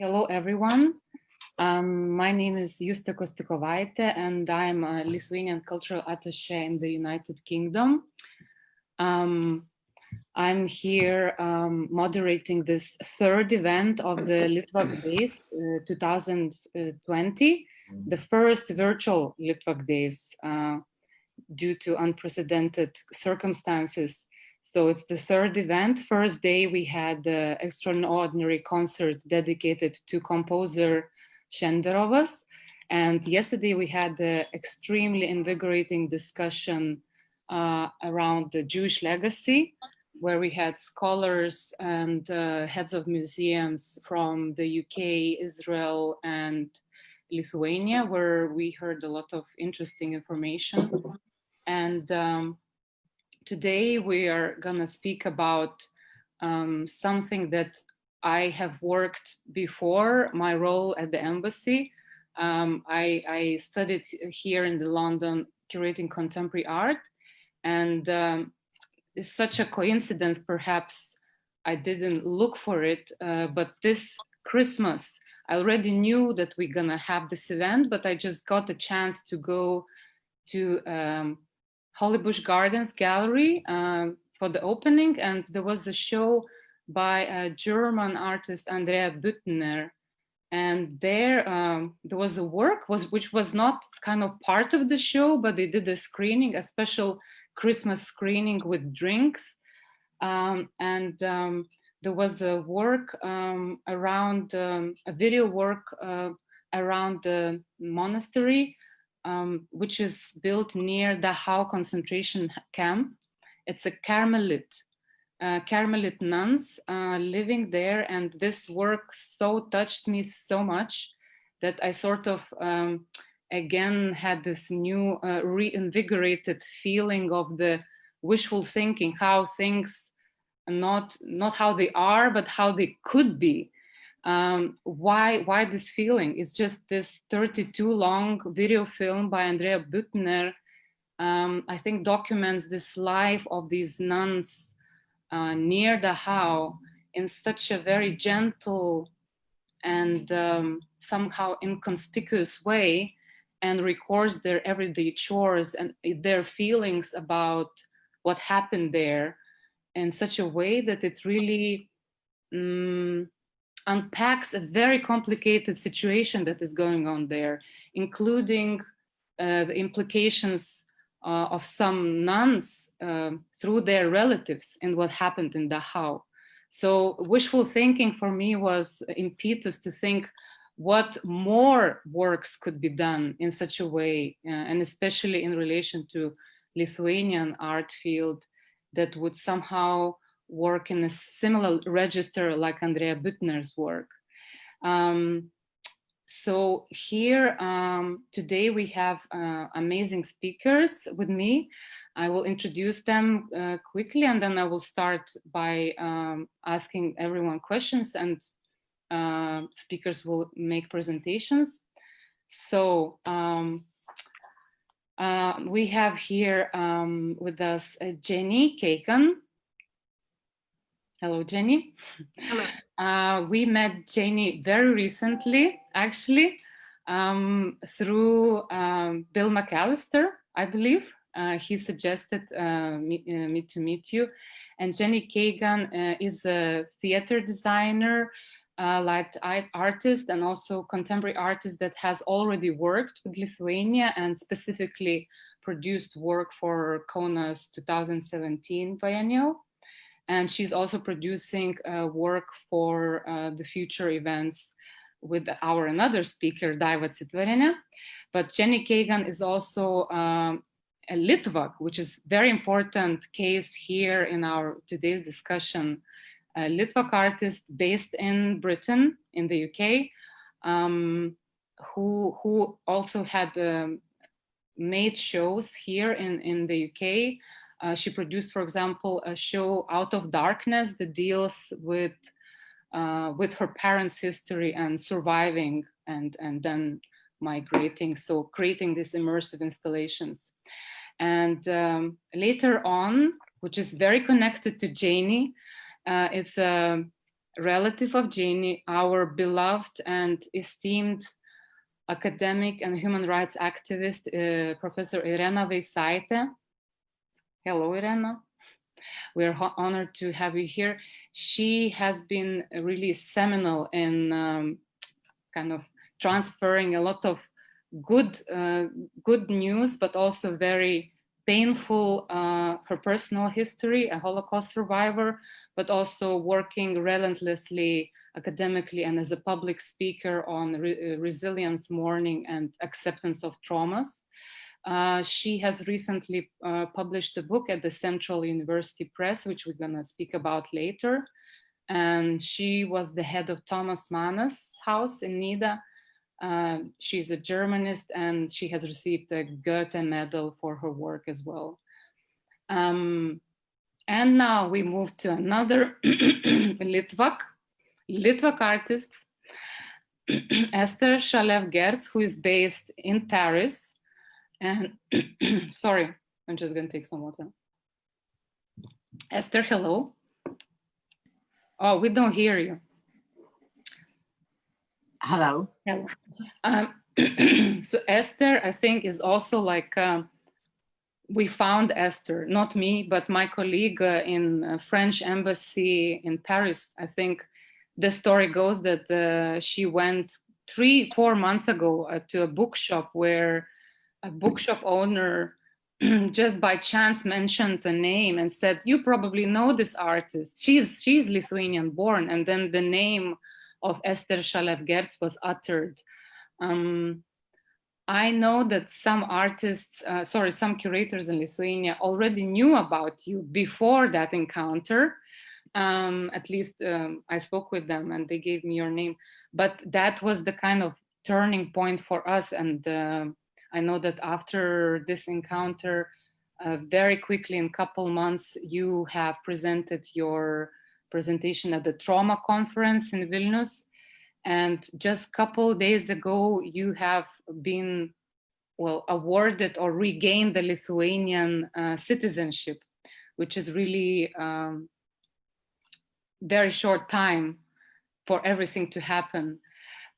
Hello, everyone. My name is Justa Kostikovaite, and I'm a Lithuanian cultural attaché in the United Kingdom. I'm here moderating this third event of the Litvak Days 2020, the first virtual Litvak Days due to unprecedented circumstances. So it's the third event. First day we had an extraordinary concert dedicated to composer Shenderovas. And yesterday we had an extremely invigorating discussion around the Jewish legacy, where we had scholars and heads of museums from the UK, Israel, and Lithuania, where we heard a lot of interesting information. And today we are going to speak about something that I have worked before my role at the embassy. I studied here in the London curating contemporary art, and it's such a coincidence, perhaps I didn't look for it, but this Christmas, I already knew that we're gonna have this event, but I just got a chance to go to Hollybush Gardens Gallery for the opening, and there was a show by a German artist, Andrea Büttner, and there was a work which was not kind of part of the show, but they did a screening, a special Christmas screening with drinks, and there was a work around a video work around the monastery, which is built near the Dachau concentration camp. It's a Carmelite nuns living there, and this work so touched me so much that I sort of again had this new reinvigorated feeling of the wishful thinking, how things not how they are, but how they could be. Why this feeling? It's just this 32 long video film by Andrea Büttner, I think documents this life of these nuns near Dachau in such a very gentle and somehow inconspicuous way, and records their everyday chores and their feelings about what happened there in such a way that it really unpacks a very complicated situation that is going on there, including the implications of some nuns through their relatives and what happened in Dachau. So wishful thinking for me was impetus to think what more works could be done in such a way, and especially in relation to Lithuanian art field that would somehow work in a similar register like Andrea Büttner's work. So here today we have amazing speakers with me. I will introduce them quickly, and then I will start by asking everyone questions, and speakers will make presentations. So we have here with us Jenny Kakan. Hello, Jenny. Hello. We met Jenny very recently, actually, through Bill McAllister, I believe. He suggested me to meet you. And Jenny Kagan is a theater designer, light artist, and also contemporary artist that has already worked with Lithuania and specifically produced work for Kaunas 2017 Biennial. And she's also producing work for the future events with our another speaker, Ave Cider. But Jenny Kagan is also a Litvak, which is very important case here in our today's discussion. A Litvak artist based in Britain, in the UK, who also had made shows here in the UK. She produced, for example, a show Out of Darkness that deals with her parents' history and surviving and then migrating, so creating these immersive installations. And later on, which is very connected to Janie, it's a relative of Jenny, our beloved and esteemed academic and human rights activist, Professor Irena Ave Cider. Hello, Irena. We're honored to have you here. She has been really seminal in kind of transferring a lot of good news, but also very painful, her personal history, a Holocaust survivor, but also working relentlessly academically and as a public speaker on resilience, mourning, and acceptance of traumas. She has recently published a book at the Central University Press, which we're going to speak about later. And she was the head of Thomas Manns House in Nida. She's a Germanist, and she has received a Goethe Medal for her work as well. And now we move to another Litvak artist, Esther Shalev, who is based in Paris. And sorry, I'm just going to take some water. Esther, hello. Oh, we don't hear you. Hello. Hello. So Esther, I think, is also like, we found Esther, not me, but my colleague in French embassy in Paris. I think the story goes that she went 3-4 months ago to a bookshop where a bookshop owner just by chance mentioned a name and said, "You probably know this artist. She's Lithuanian born." And then the name of Esther Shalev was uttered. I know that some artists, some curators in Lithuania already knew about you before that encounter. At least I spoke with them and they gave me your name. But that was the kind of turning point for us. And I know that after this encounter, very quickly in a couple months, you have presented your presentation at the Trauma Conference in Vilnius. And just a couple days ago, you have been, well, awarded or regained the Lithuanian citizenship, which is really very short time for everything to happen.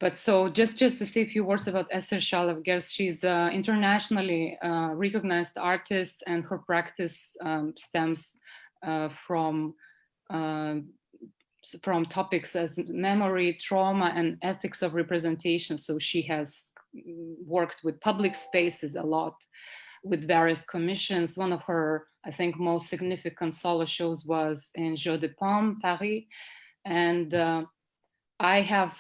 But so just to say a few words about Esther Shalev, she's an internationally recognized artist, and her practice stems from topics as memory, trauma, and ethics of representation. So she has worked with public spaces a lot, with various commissions. One of her, I think, most significant solo shows was in Jeu de Paume, Paris. And I have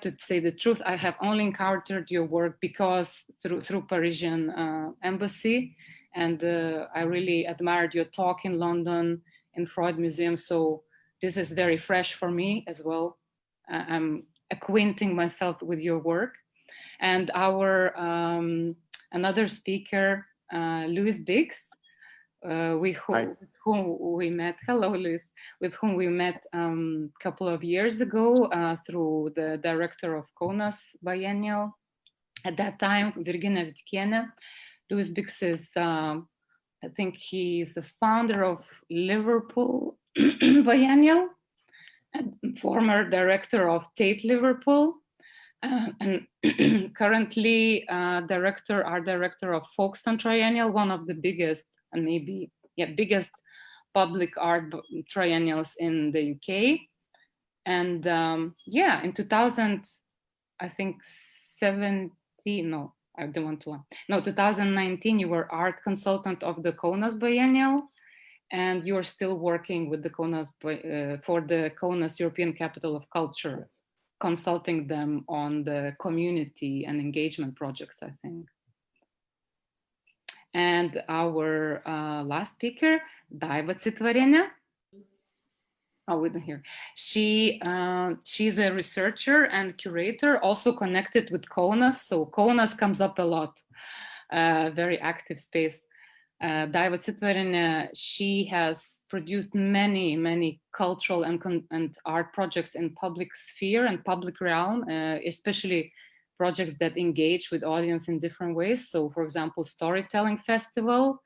to say the truth, I have only encountered your work because through Parisian embassy. And I really admired your talk in London in Freud Museum. So this is very fresh for me as well. I'm acquainting myself with your work. And our another speaker, Louis Biggs, with whom we met. Hello, Louis. With whom we met a couple of years ago through the director of Kaunas Biennial. At that time, Virginia Vitkiene. Louis Biggs is, I think he's the founder of Liverpool Biennial, and former director of Tate Liverpool, and currently art director of Folkestone Triennial, one of the biggest and maybe biggest public art triennials in the UK. And in 2000, I think 2019, you were art consultant of the Kaunas Biennial, and you're still working with the Kaunas for the Kaunas European Capital of Culture, consulting them on the community and engagement projects, I think. And our last speaker, Ave Cider. Oh, we don't hear. She's a researcher and curator, also connected with Kaunas. So Kaunas comes up a lot, very active space. Ave Cider, she has produced many cultural and art projects in public sphere and public realm, especially projects that engage with audience in different ways. So, for example, Storytelling Festival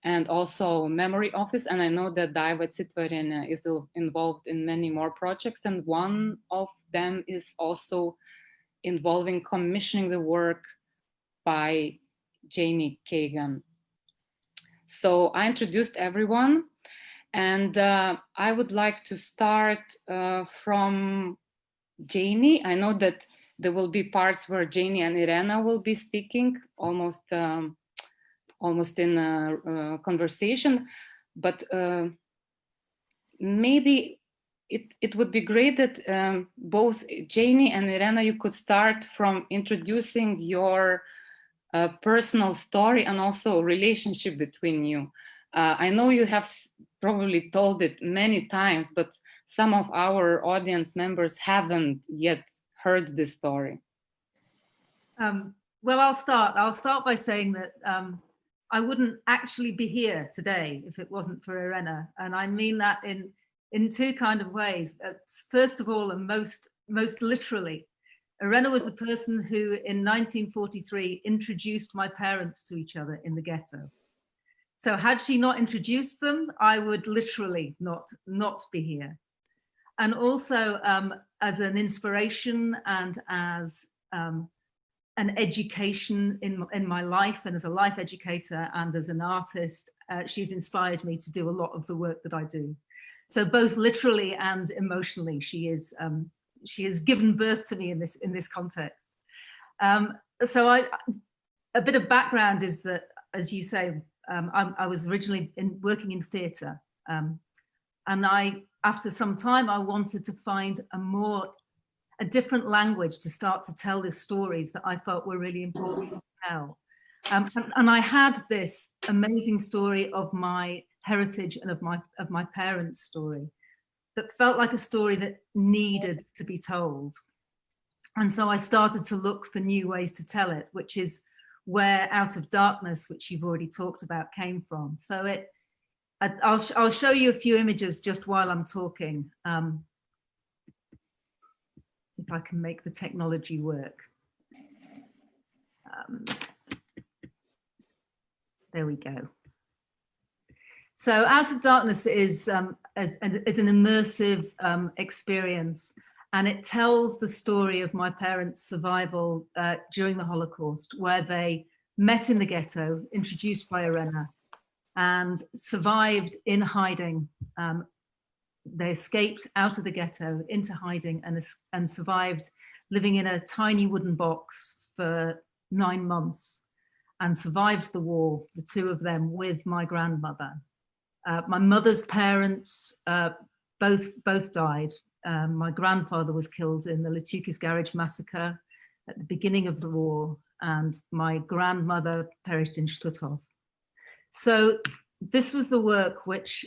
and also memory office. And I know that the Ave Cider is involved in many more projects, and one of them is also involving commissioning the work by Janie Kagan. So I introduced everyone, and I would like to start from Janie. I know that there will be parts where Janie and Irena will be speaking almost in a conversation, but maybe it would be great that both Janie and Irena, you could start from introducing your personal story and also relationship between you. I know you have probably told it many times, but some of our audience members haven't yet heard this story. Well, I'll start by saying that I wouldn't actually be here today if it wasn't for Irena, and I mean that in two kind of ways. First of all, and most literally, Irena was the person who in 1943 introduced my parents to each other in the ghetto. So had she not introduced them, I would literally not be here. And also as an inspiration and as an education in my life, and as a life educator and as an artist, she's inspired me to do a lot of the work that I do. So both literally and emotionally, she has given birth to me in this context. So a bit of background is that, as you say, I was originally working in theatre, and after some time I wanted to find a different language to start to tell the stories that I felt were really important to tell. And I had this amazing story of my heritage and of my parents' story that felt like a story that needed to be told. And so I started to look for new ways to tell it, which is where Out of Darkness, which you've already talked about, came from. So I'll show you a few images just while I'm talking. If I can make the technology work. There we go. So Out of Darkness is an immersive experience, and it tells the story of my parents' survival during the Holocaust, where they met in the ghetto, introduced by Irena, and survived in hiding. They escaped out of the ghetto into hiding and survived living in a tiny wooden box for 9 months, and survived the war, the two of them, with my grandmother. My mother's parents both died. My grandfather was killed in the Litvak Garage massacre at the beginning of the war, and my grandmother perished in Stutthof. So this was the work which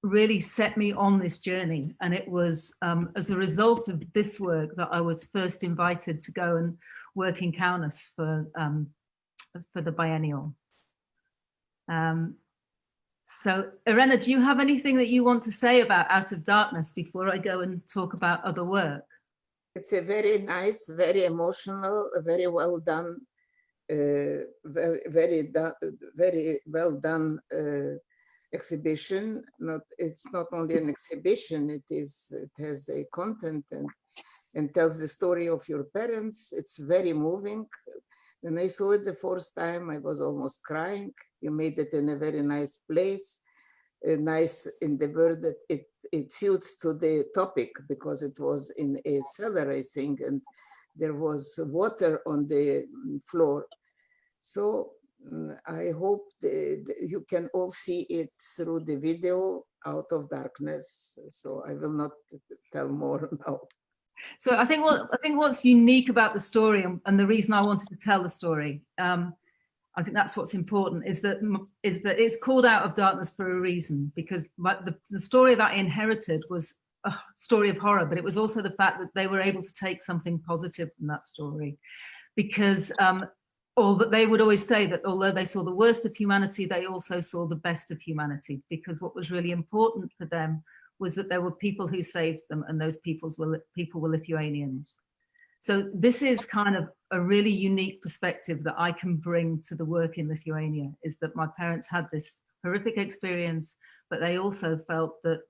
really set me on this journey, and it was as a result of this work that I was first invited to go and work in Kaunas for the Biennial. So Irena, do you have anything that you want to say about Out of Darkness before I go and talk about other work? It's a very nice, very emotional, very well done, very well done exhibition. It's not only an exhibition, it has a content and tells the story of your parents. It's very moving. When I saw it the first time, I was almost crying. You made it in a very nice place, nice in the word that it suits to the topic, because it was in a cellar, I think, and there was water on the floor. So I hope you can all see it through the video, Out of Darkness. So I will not tell more now. So I think what's unique about the story, and the reason I wanted to tell the story, I think that's what's important, is that it's called Out of Darkness for a reason, because the story that I inherited was a story of horror, but it was also the fact that they were able to take something positive from that story, because they would always say that although they saw the worst of humanity, they also saw the best of humanity, because what was really important for them was that there were people who saved them, and those people were Lithuanians. So this is kind of a really unique perspective that I can bring to the work in Lithuania, is that my parents had this horrific experience, but they also felt that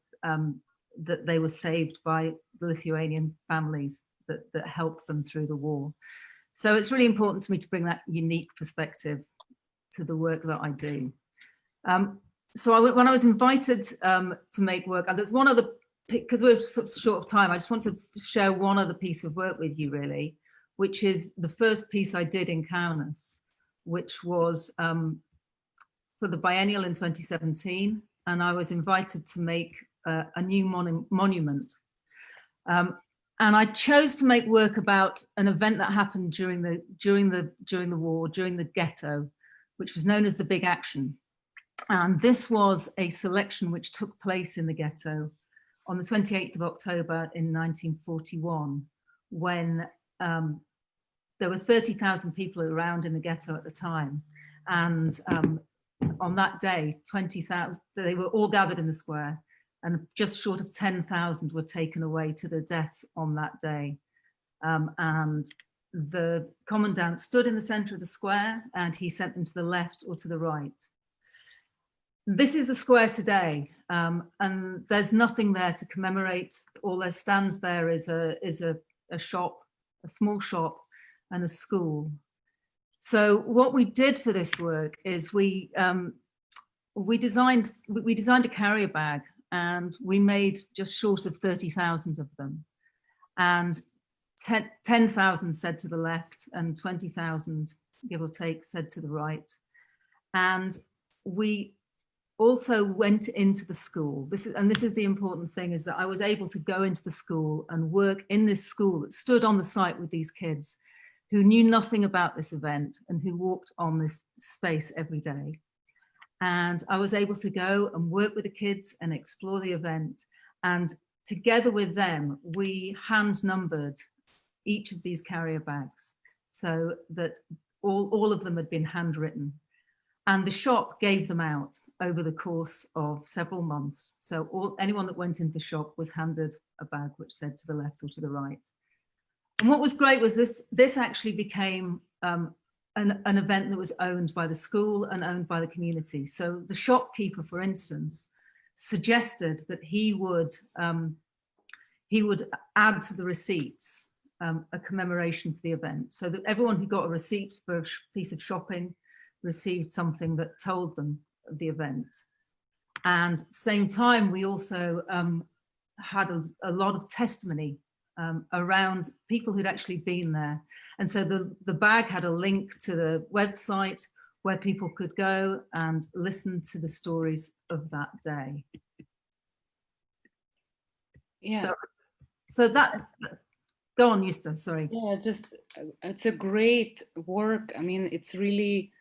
that they were saved by the Lithuanian families that helped them through the war. So it's really important to me to bring that unique perspective to the work that I do. So when I was invited to make work, and there's one other, because we're sort of short of time, I just want to share one other piece of work with you, really, which is the first piece I did in Kaunas, which was for the Biennial in 2017, and I was invited to make a new monument. And I chose to make work about an event that happened during the war, during the ghetto, which was known as the Big Action. And this was a selection which took place in the ghetto on the 28th of October in 1941, when there were 30,000 people around in the ghetto at the time. And on that day, 20,000, they were all gathered in the square, and just short of 10,000 were taken away to their deaths on that day. And the commandant stood in the center of the square, and he sent them to the left or to the right. This is the square today, and there's nothing there to commemorate. All there stands there is a shop, a small shop, and a school. So what we did for this work is we designed a carrier bag, and we made just short of 30,000 of them, and 10,000 said to the left, and 20,000, give or take, said to the right. And we also went into the school. This is the important thing, is that I was able to go into the school and work in this school that stood on the site with these kids who knew nothing about this event and who walked on this space every day. And I was able to go and work with the kids and explore the event. And together with them, we hand numbered each of these carrier bags so that all of them had been handwritten. And the shop gave them out over the course of several months. So anyone that went into the shop was handed a bag which said to the left or to the right. And what was great was this actually became an event that was owned by the school and owned by the community. So the shopkeeper, for instance, suggested that he would add to the receipts a commemoration for the event, so that everyone who got a receipt for a piece of shopping received something that told them of the event. And at the same time, we also had a lot of testimony around people who'd actually been there. And so the bag had a link to the website where people could go and listen to the stories of that day. Yeah. So that, go on, Justa, sorry. Yeah, it's a great work. I mean, it's really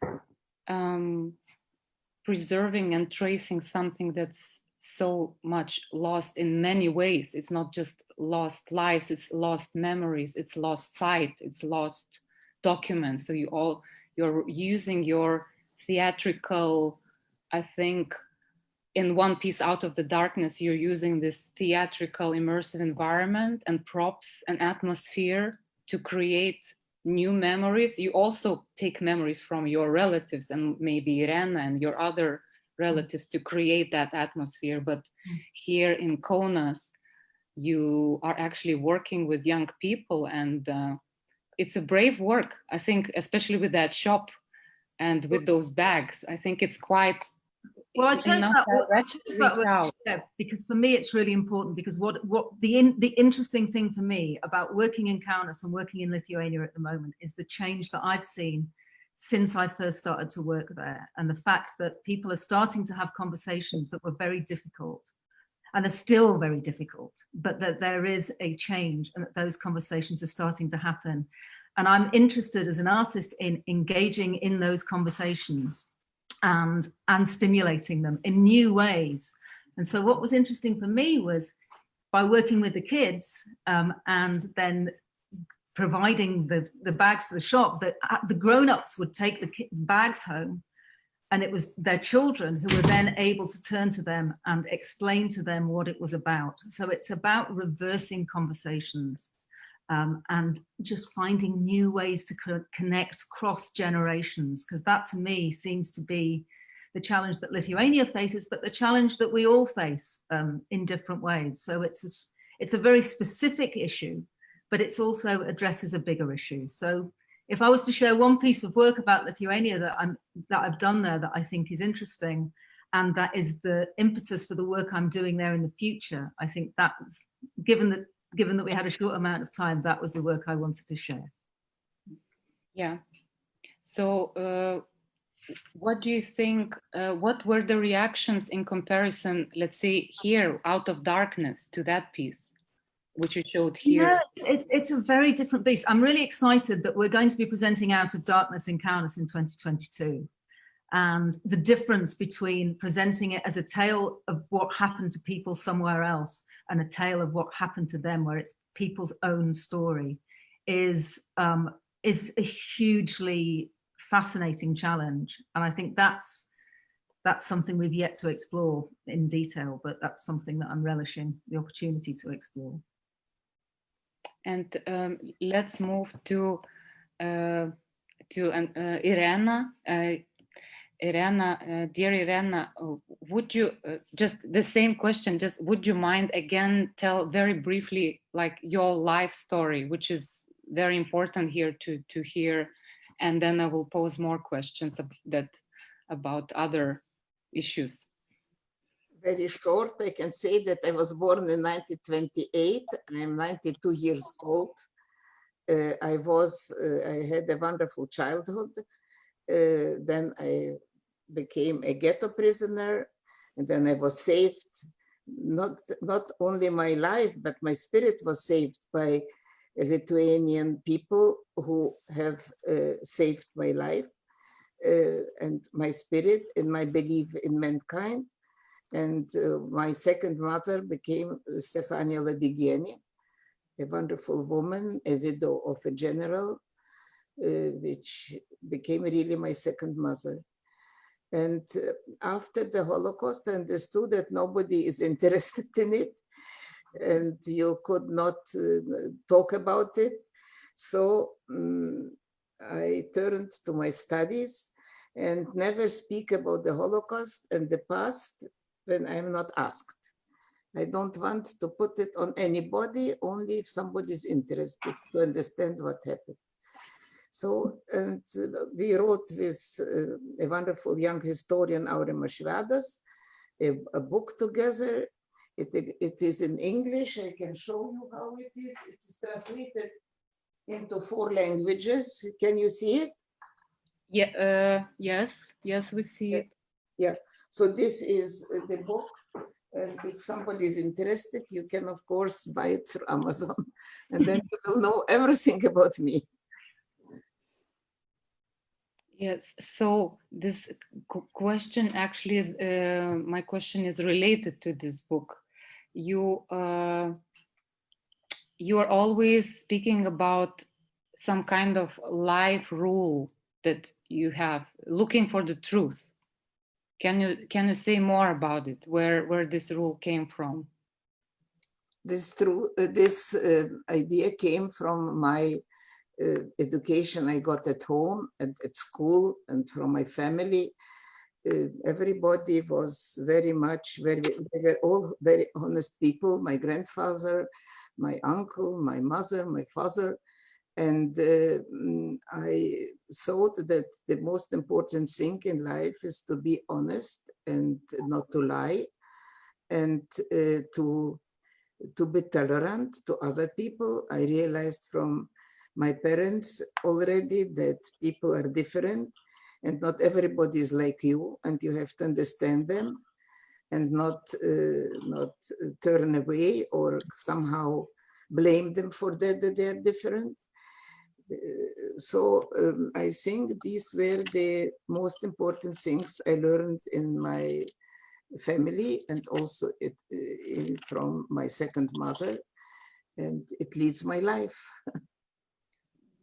preserving and tracing something that's so much lost in many ways. It's not just lost lives, it's lost memories, it's lost sight, it's lost documents. So you're using your theatrical, I think, in one piece, Out of the Darkness, you're using this theatrical immersive environment and props and atmosphere to create new memories. You also take memories from your relatives and maybe Irena and your other relatives to create that atmosphere. But here in Kaunas, you are actually working with young people, and it's a brave work, I think, especially with that shop and with those bags. I think it's quite... Well, I chose that word, yeah, because for me it's really important, because what the interesting thing for me about working in Kaunas and working in Lithuania at the moment is the change that I've seen since I first started to work there, and the fact that people are starting to have conversations that were very difficult and are still very difficult, but that there is a change and that those conversations are starting to happen. And I'm interested as an artist in engaging in those conversations and stimulating them in new ways. And so what was interesting for me was, by working with the kids and then providing the bags to the shop, that the grown-ups would take the bags home, and it was their children who were then able to turn to them and explain to them what it was about. So it's about reversing conversations and just finding new ways to connect cross generations, because that to me seems to be the challenge that Lithuania faces, but the challenge that we all face in different ways. So it's a very specific issue, but it's also addresses a bigger issue. So if I was to share one piece of work about Lithuania that I've done there that I think is interesting, and that is the impetus for the work I'm doing there in the future, I think that's, given that we had a short amount of time, that was the work I wanted to share. Yeah. So what do you think, what were the reactions in comparison, let's say here, Out of Darkness, to that piece, which you showed here? Yeah, it's a very different beast. I'm really excited that we're going to be presenting Out of Darkness in Kaunas in 2022. And the difference between presenting it as a tale of what happened to people somewhere else and a tale of what happened to them, where it's people's own story, is a hugely fascinating challenge. And I think that's something we've yet to explore in detail, but that's something that I'm relishing the opportunity to explore. And let's move to Irena. Irena, dear Irena, would you just the same question? Just would you mind again tell very briefly, like, your life story, which is very important here to hear, and then I will pose more questions about other issues. Very short, I can say that I was born in 1928. I am 92 years old. I had a wonderful childhood. Then I became a ghetto prisoner, and then I was saved. Not only my life, but my spirit was saved by Lithuanian people who have saved my life and my spirit and my belief in mankind. And my second mother became Stefania Ladigieni, a wonderful woman, a widow of a general, which became really my second mother. And after the Holocaust, I understood that nobody is interested in it, and you could not talk about it. So I turned to my studies and never speak about the Holocaust and the past when I'm not asked. I don't want to put it on anybody, only if somebody is interested to understand what happened. So, and we wrote with a wonderful young historian, Aurem Ašvedas, a book together. It is in English. I can show you how it is. It's translated into 4 languages. Can you see it? Yeah. Yes, we see it. Yeah. So this is the book. And if somebody is interested, you can, of course, buy it through Amazon. And then you will know everything about me. Yes, so this question actually is, my question is related to this book. You are always speaking about some kind of life rule that you have, looking for the truth. Can you say more about it, where this rule came from? This idea came from my education I got at home and at school and from my family. Everybody was they were all very honest people. My grandfather, my uncle, my mother, my father. And I thought that the most important thing in life is to be honest and not to lie, and to be tolerant to other people. I realized from my parents already that people are different and not everybody is like you, and you have to understand them and not turn away or somehow blame them for that they are different. So I think these were the most important things I learned in my family and also from my second mother, and it leads my life.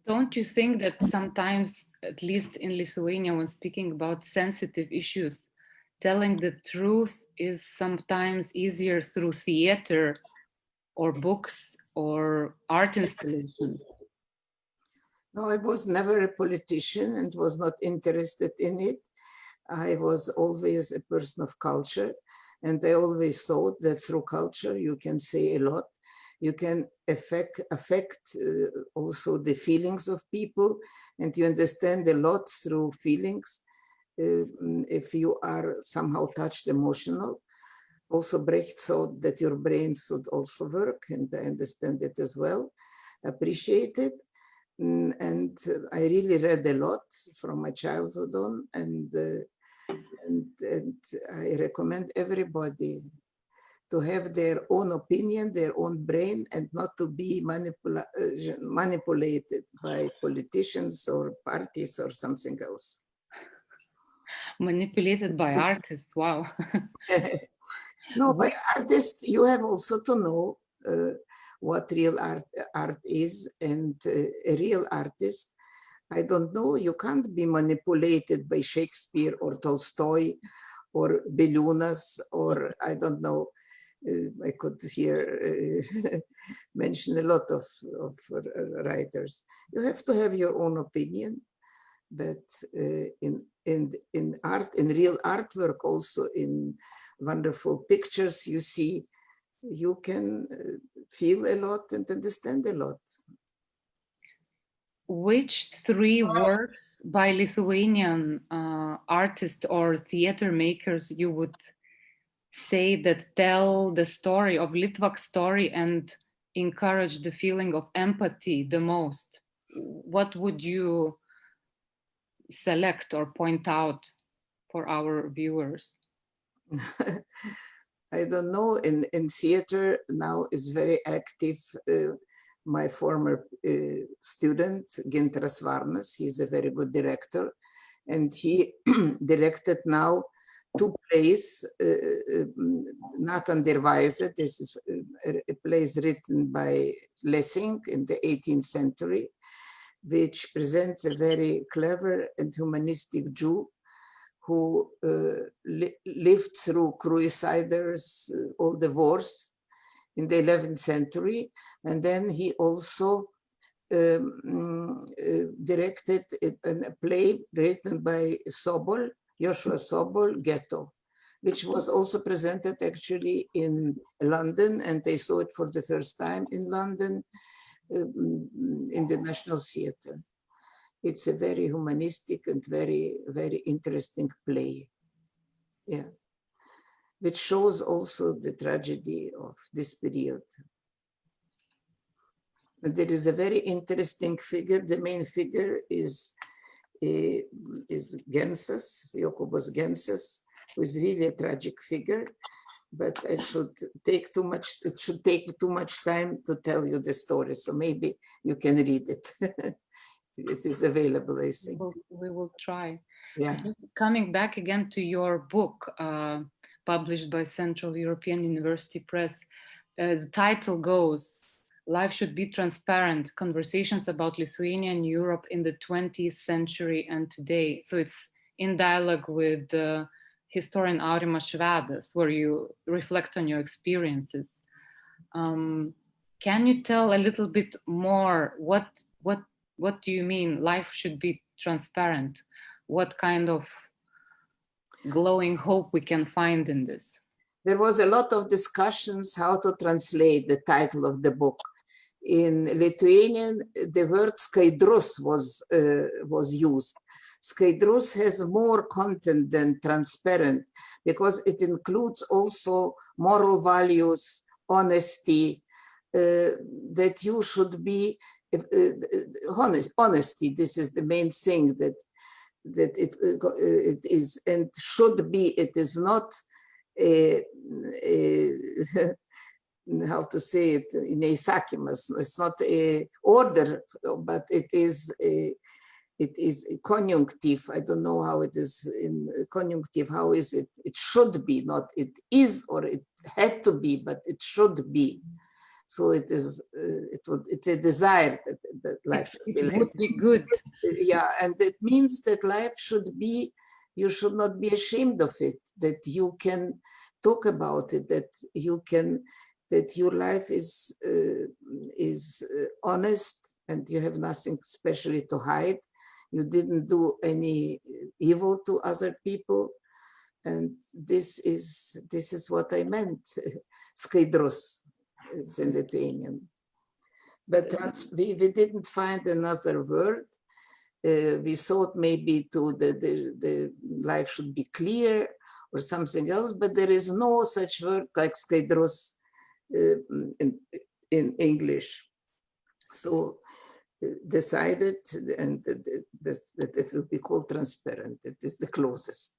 Don't you think that sometimes, at least in Lithuania, when speaking about sensitive issues, telling the truth is sometimes easier through theater or books or art installations? No, I was never a politician and was not interested in it. I was always a person of culture, and I always thought that through culture you can say a lot. You can affect also the feelings of people, and you understand a lot through feelings if you are somehow touched emotional. Also, Brecht thought that your brain should also work, and I understand it as well, appreciate it. And I really read a lot from my childhood on, and I recommend everybody to have their own opinion, their own brain, and not to be manipulated by politicians or parties or something else. Manipulated by artists, wow. No, by artists, you have also to know what real art is, and a real artist, I don't know, you can't be manipulated by Shakespeare or Tolstoy or Belunas or I don't know, I could here mention a lot of writers. You have to have your own opinion, but in art, in real artwork, also in wonderful pictures, you see, you can feel a lot and understand a lot. Which three works by Lithuanian artists or theater makers you would say that tell the story of Litvak story and encourage the feeling of empathy the most? What would you select or point out for our viewers? I don't know, in theater now is very active. My former student, Gintaras Varnas, he's a very good director, and he directed now 2 plays, Nathan der Weise, this is a play written by Lessing in the 18th century, which presents a very clever and humanistic Jew who lived through crusaders, all the wars in the 11th century. And then he also directed a play written by Sobol, Joshua Sobol, Ghetto, which was also presented actually in London, and they saw it for the first time in London in the National Theatre. It's a very humanistic and very, very interesting play, yeah, which shows also the tragedy of this period. And there is a very interesting figure. The main figure is Genses, Jokubas Genses, who is really a tragic figure, but it should take too much time to tell you the story. So maybe you can read it. It is available, I think. We will try. Yeah. Coming back again to your book, published by Central European University Press, the title goes, Life Should Be Transparent, Conversations about Lithuania and Europe in the 20th Century and Today. So it's in dialogue with historian Aurimas Švedas, where you reflect on your experiences. Can you tell a little bit more, what do you mean life should be transparent? What kind of glowing hope we can find in this? There was a lot of discussions how to translate the title of the book. In Lithuanian, the word skaidrus was used. Skaidrus has more content than transparent because it includes also moral values, honesty, that you should be honesty. This is the main thing that it is and should be. It is not how to say it in Eisakimas. It's not a order, but it is a conjunctive. I don't know how it is in conjunctive. How is it? It should be, not it is or it had to be, but it should be. So it is. It's a desire that life should be. It would be good. Yeah, and it means that life should be. You should not be ashamed of it. That you can talk about it. That you can that your life is honest and you have nothing specially to hide. You didn't do any evil to other people. And this is what I meant, skaidrus, it's in Lithuanian. But we didn't find another word. We thought maybe the life should be clear or something else, but there is no such word like skaidrus in English. So decided and that it will be called transparent. It is the closest.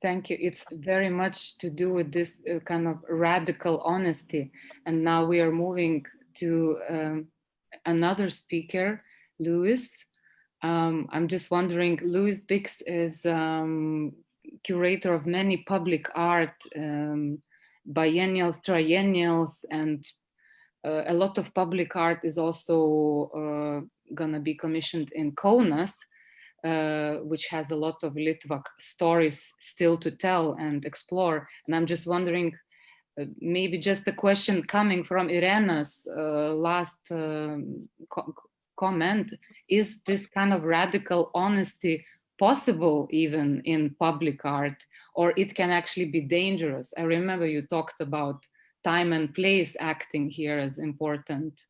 Thank you. It's very much to do with this kind of radical honesty. And now we are moving to another speaker, Louis. I'm just wondering, Louis Bix is curator of many public art, biennials, triennials, and a lot of public art is also gonna be commissioned in Kaunas, which has a lot of Litvak stories still to tell and explore. And I'm just wondering, maybe just a question coming from Irena's last comment, is this kind of radical honesty possible even in public art, or it can actually be dangerous? I remember you talked about time and place acting here as important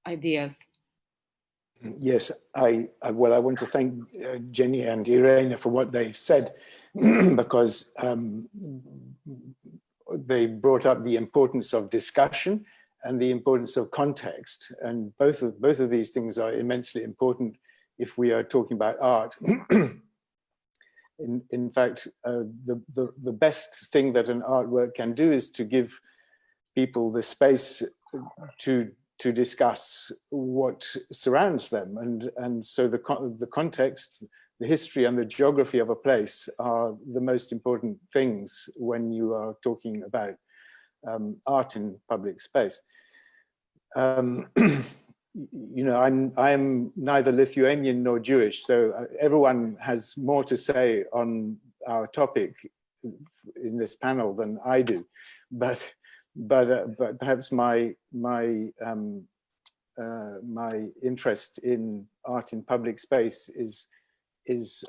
ideas. Yes, I want to thank Jenny and Irena for what they said, because they brought up the importance of discussion and the importance of context, and both of these things are immensely important if we are talking about art. In fact, the best thing that an artwork can do is to give people the space to discuss what surrounds them, and so the context, the history and the geography of a place are the most important things when you are talking about art in public space. You know, I'm neither Lithuanian nor Jewish, so everyone has more to say on our topic in this panel than I do, but perhaps my interest in art in public space is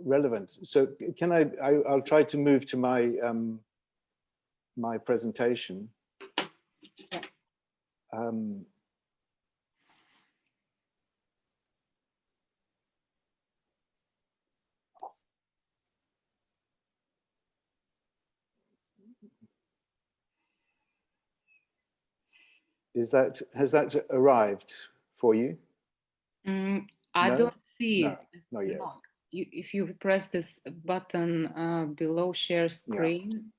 relevant. So can I'll try to move to my my presentation. Has that arrived for you? I don't see it. Not yet. No. If you press this button below share screen,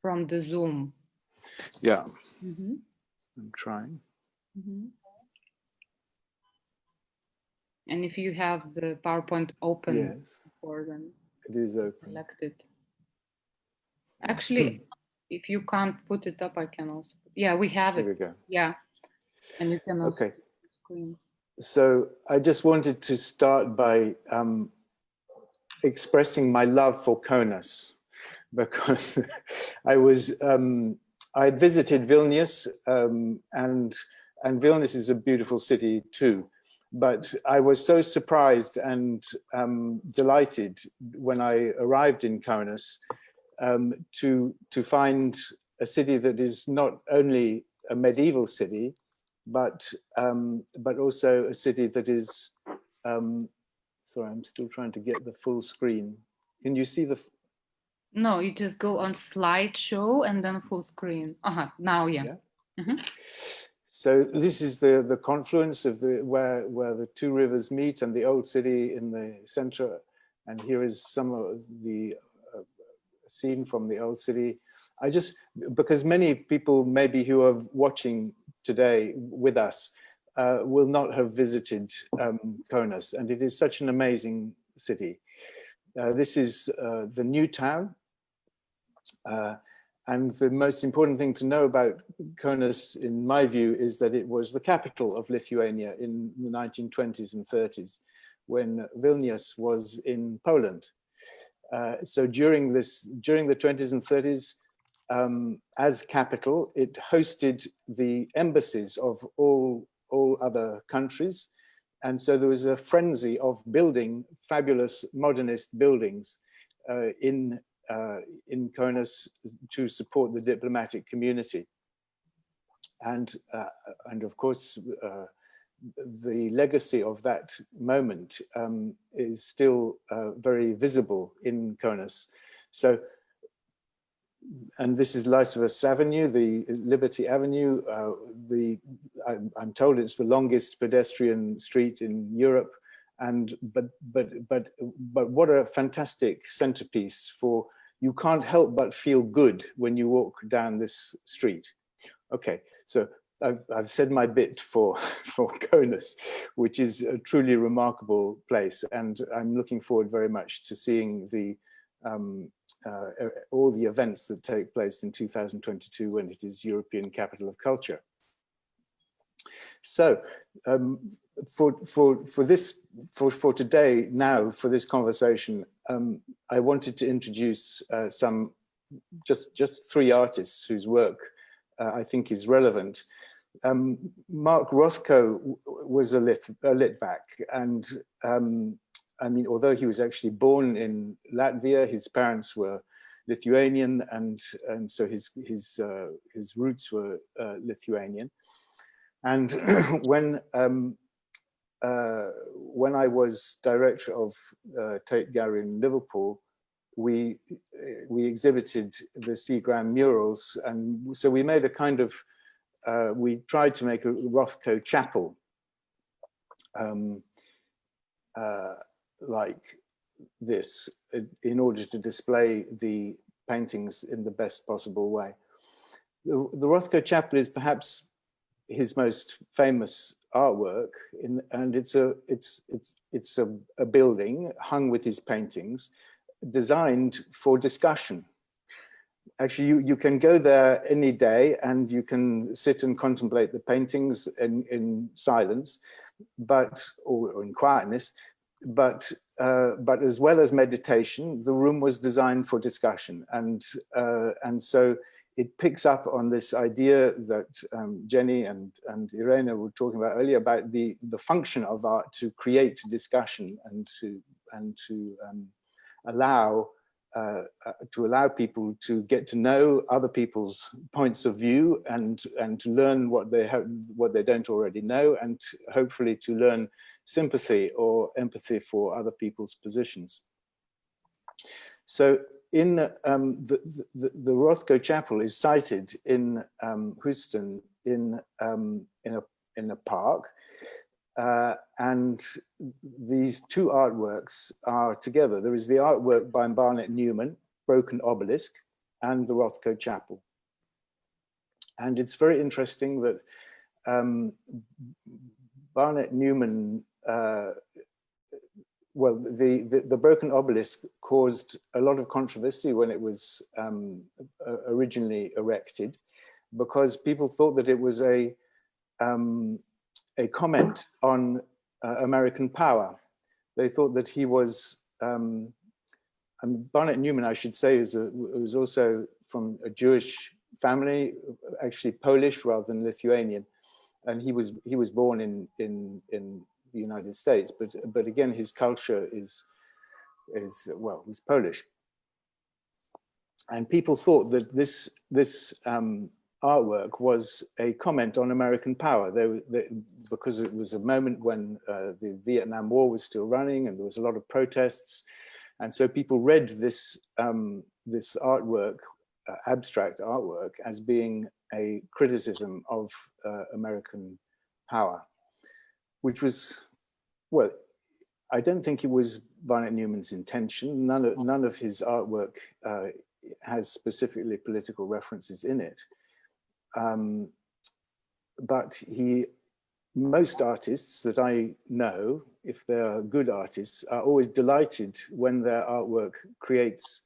from the Zoom. Yeah, I'm trying. And if you have the PowerPoint open, yes, before then it is open. Select it. Actually, if you can't put it up, I can also. Yeah, we have it. Here we go. Yeah, and you can also okay. Screen. So I just wanted to start by expressing my love for Kaunas, because I visited Vilnius, and Vilnius is a beautiful city too. But I was so surprised and delighted when I arrived in Kaunas to find a city that is not only a medieval city, but also a city that is. Sorry, I'm still trying to get the full screen. Can you see the? No, you just go on slideshow and then full screen. Now, yeah. So this is the confluence of where the two rivers meet and the old city in the center. And here is some of the scene from the old city. Because many people maybe who are watching today with us will not have visited Kaunas, and it is such an amazing city. This is the new town. And the most important thing to know about Kaunas, in my view, is that it was the capital of Lithuania in the 1920s and 30s. when Vilnius was in Poland. So during the 20s and 30s, as capital, it hosted the embassies of all other countries. And so there was a frenzy of building fabulous modernist buildings in Kaunas to support the diplomatic community. And of course, the legacy of that moment is still very visible in Kaunas. So, and this is Laisvės Avenue, the Liberty Avenue. I'm told it's the longest pedestrian street in Europe. And but what a fantastic centerpiece for, you can't help but feel good when you walk down this street. Okay, so I've said my bit for Kaunas, which is a truly remarkable place, and I'm looking forward very much to seeing the all the events that take place in 2022 when it is European Capital of Culture. So for today, now for this conversation, I wanted to introduce just three artists whose work I think is relevant. Mark Rothko was a Litvak, and I mean, although he was actually born in Latvia, his parents were Lithuanian, and so his roots were Lithuanian. And when I was director of Tate Gallery in Liverpool, we exhibited the Seagram murals, and so we made a kind of we tried to make a Rothko Chapel like this in order to display the paintings in the best possible way. The Rothko Chapel is perhaps his most famous artwork, and it's a building hung with his paintings, designed for discussion. Actually, you can go there any day and you can sit and contemplate the paintings in silence, or in quietness, but as well as meditation, the room was designed for discussion, and so it picks up on this idea that Jenny and Irena were talking about earlier about the function of art to create discussion and to allow people to get to know other people's points of view and to learn what they don't already know, and hopefully to learn sympathy or empathy for other people's positions. So in the Rothko Chapel is sited in Houston in a park, and these two artworks are together. There is the artwork by Barnett Newman, Broken Obelisk, and the Rothko Chapel. And it's very interesting that Barnett Newman, well, the Broken Obelisk caused a lot of controversy when it was originally erected, because people thought that it was a comment on American power. They thought that he was, Barnett Newman, I should say, was also from a Jewish family, actually Polish rather than Lithuanian, and he was born in the United States, but again, his culture is well, he's Polish. And people thought that this artwork was a comment on American power, because it was a moment when the Vietnam War was still running and there was a lot of protests. And so people read this artwork, abstract artwork, as being a criticism of American power, which was, well, I don't think it was Barnett Newman's intention. None of his artwork has specifically political references in it. But most artists that I know, if they're good artists, are always delighted when their artwork creates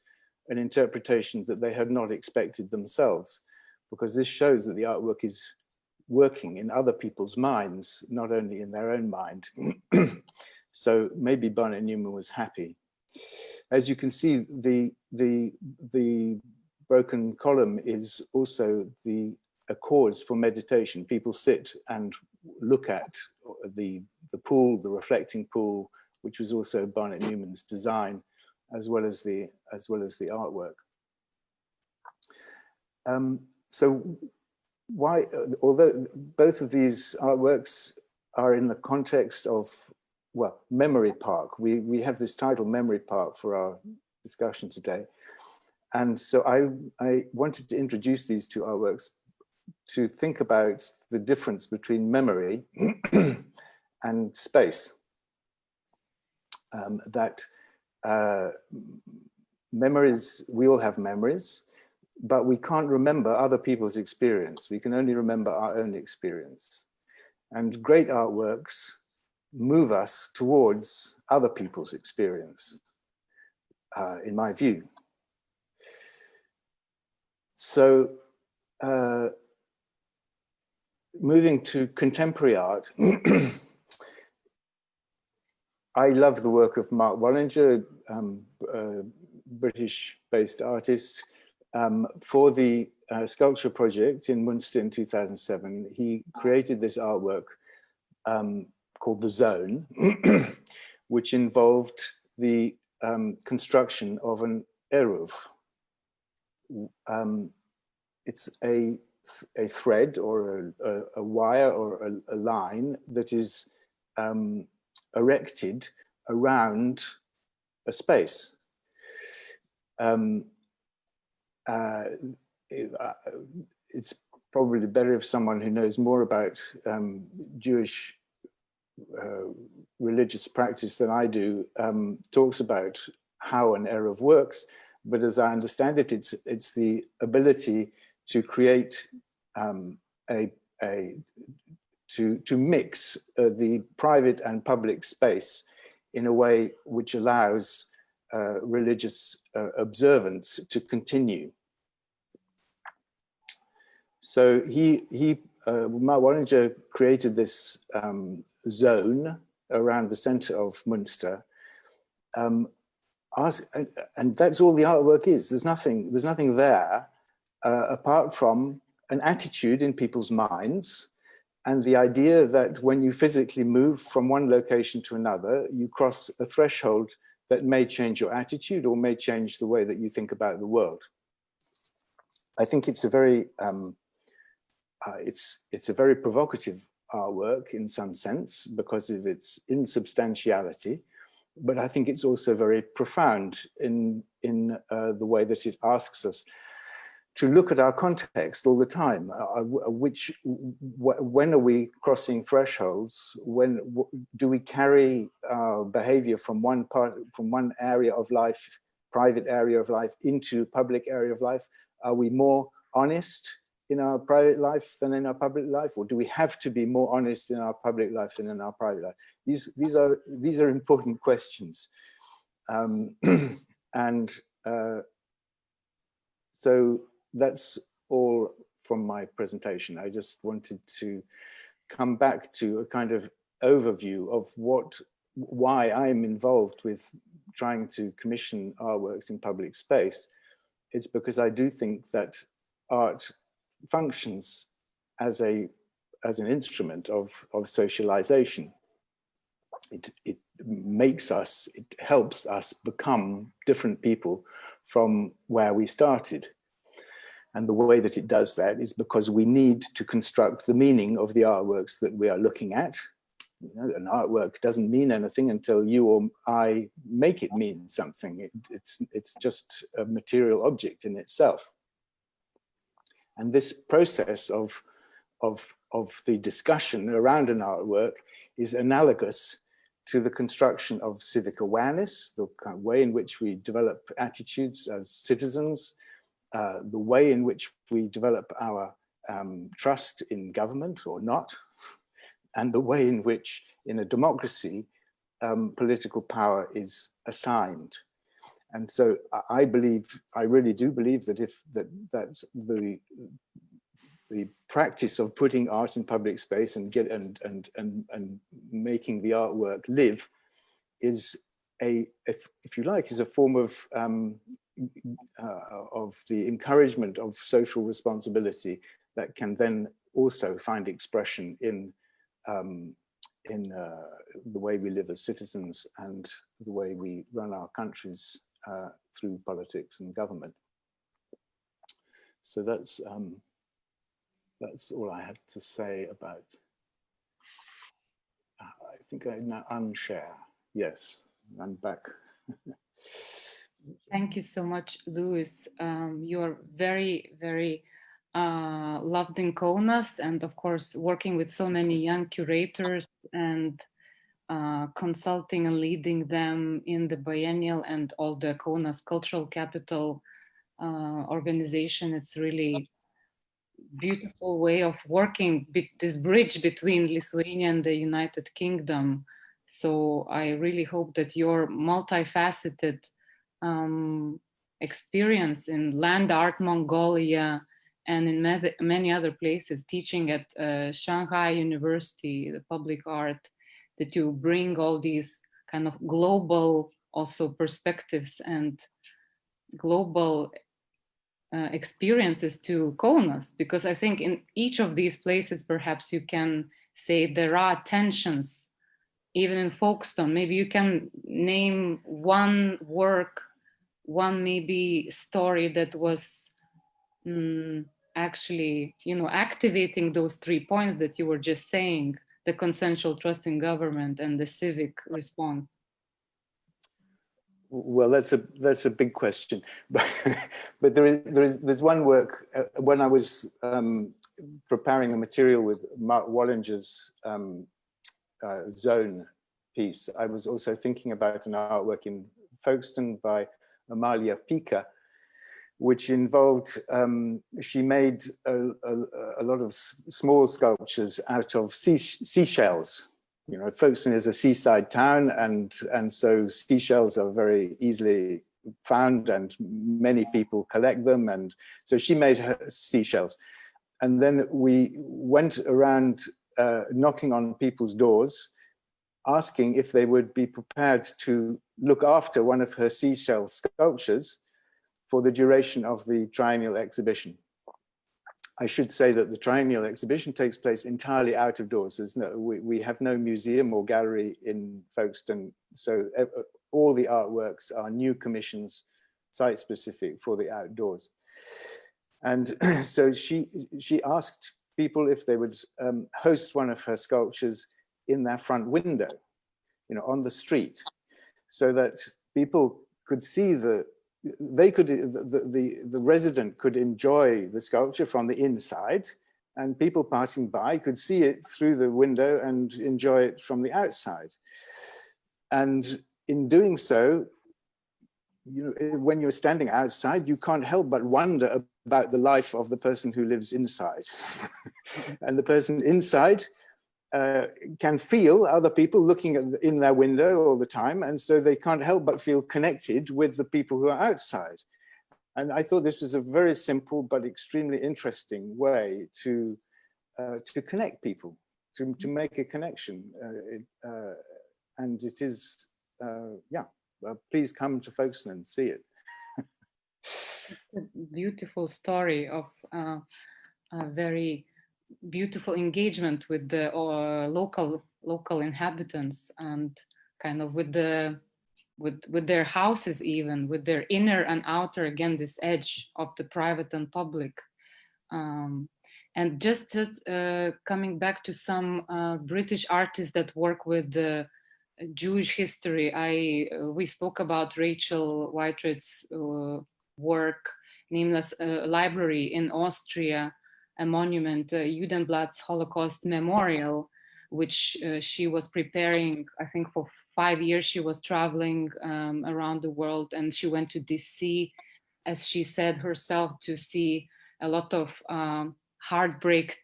an interpretation that they had not expected themselves, because this shows that the artwork is working in other people's minds, not only in their own mind. So maybe Barnett Newman was happy. As you can see, the broken column is also a cause for meditation. People sit and look at the pool, the reflecting pool, which was also Barnett Newman's design, as well as the artwork. So why, although both of these artworks are in the context of, well, Memory Park. We have this title, Memory Park, for our discussion today. And so I wanted to introduce these two artworks to think about the difference between memory and space. Memories, we all have memories, but we can't remember other people's experience. We can only remember our own experience. And great artworks move us towards other people's experience, in my view. So, moving to contemporary art, I love the work of Mark Wallinger, British-based artist. For the sculpture project in Munster in 2007, he created this artwork called The Zone, which involved the construction of an eruv. It's a thread or a wire or a line that is erected around a space. It's probably better if someone who knows more about Jewish religious practice than I do talks about how an eruv works. But as I understand it, it's the ability to create to mix the private and public space in a way which allows religious observance to continue. So Mark Wallinger created this zone around the center of Munster, and that's all the artwork is. There's nothing there apart from an attitude in people's minds, and the idea that when you physically move from one location to another, you cross a threshold that may change your attitude or may change the way that you think about the world. I think it's a very it's a very provocative artwork in some sense because of its insubstantiality, but I think it's also very profound in the way that it asks us to look at our context all the time. When are we crossing thresholds? When do we carry our behavior from one area of life, private area of life, into public area of life? Are we more honest in our private life than in our public life, or do we have to be more honest in our public life than in our private life? These are important questions, so that's all from my presentation. I just wanted to come back to a kind of overview of why I'm involved with trying to commission artworks in public space. It's because I do think that art functions as an instrument of socialization. It helps us become different people from where we started. And the way that it does that is because we need to construct the meaning of the artworks that we are looking at. You know, an artwork doesn't mean anything until you or I make it mean something. It's just a material object in itself. And this process of the discussion around an artwork is analogous to the construction of civic awareness, the kind of way in which we develop attitudes as citizens, the way in which we develop our trust in government or not, and the way in which, in a democracy, political power is assigned. And so I really do believe that the practice of putting art in public space and making the artwork live is if you like, is a form of the encouragement of social responsibility that can then also find expression in the way we live as citizens and the way we run our countries through politics and government. So that's all I had to say about. I think I now unshare. Yes, I'm back. Thank you so much, Louis. You're very, very loved in Kaunas, and of course, working with so many young curators and consulting and leading them in the Biennial and all the Kaunas Cultural Capital organization. It's really beautiful way of working, this bridge between Lithuania and the United Kingdom. So I really hope that your multifaceted experience in land art Mongolia and in many other places, teaching at Shanghai University, the public art, that you bring all these kind of global also perspectives and global experiences to Kaunas, because I think in each of these places, perhaps you can say there are tensions, even in Folkestone. Maybe you can name one work, one maybe story that was actually, activating those 3 points that you were just saying, the consensual trust in government and the civic response. Well, that's a big question, but there's one work when I was preparing the material with Mark Wallinger's Zone piece. I was also thinking about an artwork in Folkestone by Amalia Pika, which involved she made a lot of small sculptures out of seashells. Folkestone is a seaside town, and so seashells are very easily found, and many people collect them. And so she made her seashells, and then we went around knocking on people's doors, asking if they would be prepared to look after one of her seashell sculptures for the duration of the triennial exhibition. I should say that the triennial exhibition takes place entirely out of doors. We have no museum or gallery in Folkestone, so all the artworks are new commissions, site-specific for the outdoors. And so she asked people if they would host one of her sculptures in their front window, on the street, so that people could see the resident could enjoy the sculpture from the inside, and people passing by could see it through the window and enjoy it from the outside. And in doing so, when you're standing outside, you can't help but wonder about the life of the person who lives inside. And the person inside can feel other people looking in their window all the time, and so they can't help but feel connected with the people who are outside. And I thought this is a very simple but extremely interesting way to connect people, to make a connection, and it is please come to Folkestone and see it. A beautiful story of a very beautiful engagement with the local inhabitants, and kind of with their houses, even with their inner and outer, again, this edge of the private and public. And just coming back to some British artists that work with the Jewish history, we spoke about Rachel Whiteread's work, Nameless Library in Austria, a monument, Judenblatt's Holocaust Memorial, which she was preparing, I think for 5 years. She was traveling around the world, and she went to DC, as she said herself, to see a lot of heartbreak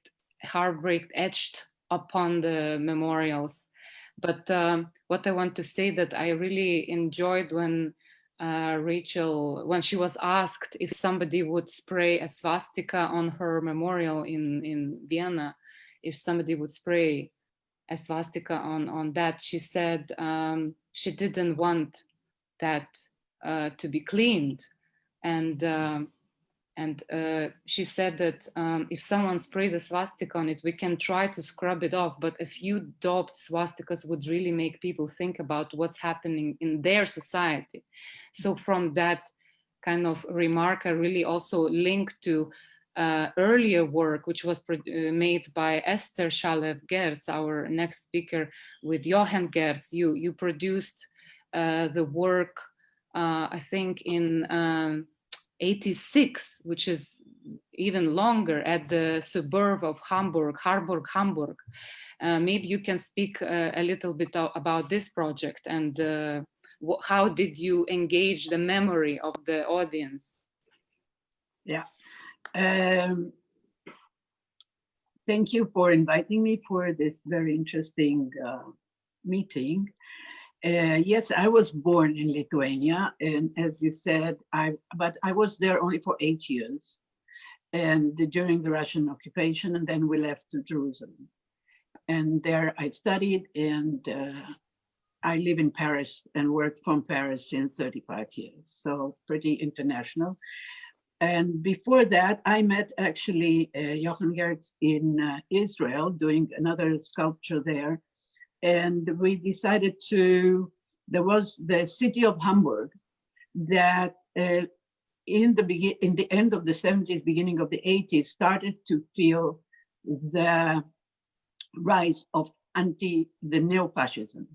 etched upon the memorials. But what I want to say that I really enjoyed when Rachel, when she was asked if somebody would spray a swastika on her memorial in Vienna, if somebody would spray a swastika on that. She said she didn't want that to be cleaned, and she said that if someone sprays a swastika on it, we can try to scrub it off, but a few daubed swastikas would really make people think about what's happening in their society. So from that kind of remark, I really also linked to earlier work, which was made by Esther Shalev Gertz, our next speaker, with Johan Gertz. You produced the work, I think in 86, which is even longer, at the suburb of Hamburg, Hamburg. Maybe you can speak a little bit about this project, and how did you engage the memory of the audience? Yeah. Thank you for inviting me for this very interesting meeting. Yes, I was born in Lithuania, and as you said, but I was there only for 8 years, and during the Russian occupation, and then we left to Jerusalem. And there I studied, and I live in Paris and worked from Paris since 35 years, so pretty international. And before that, I met actually Johan Gertz in Israel, doing another sculpture there. And we decided there was the city of Hamburg that in the end of the 70s, beginning of the 80s, started to feel the rise of the neo-fascism.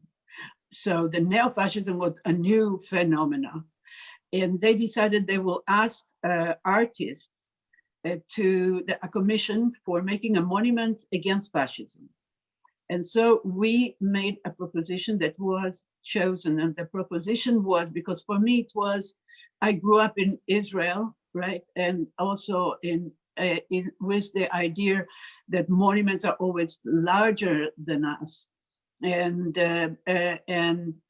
So the neo-fascism was a new phenomenon. And they decided they will ask artists to a commission for making a monument against fascism. And so we made a proposition that was chosen. And the proposition was, because for me it was, I grew up in Israel, right? And also with the idea that monuments are always larger than us. And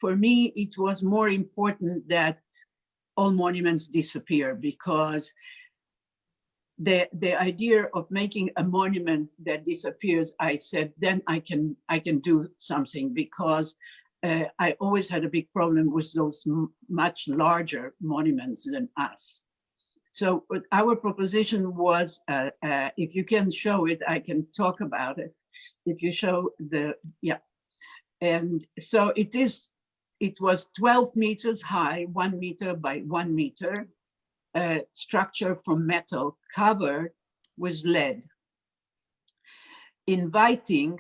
for me, it was more important that all monuments disappear, because the idea of making a monument that disappears, I said, then I can do something, because I always had a big problem with those much larger monuments than us. So our proposition was, if you can show it, I can talk about it. If you show yeah. And so it was 12 meters high, 1 meter by 1 meter, structure from metal covered with lead, inviting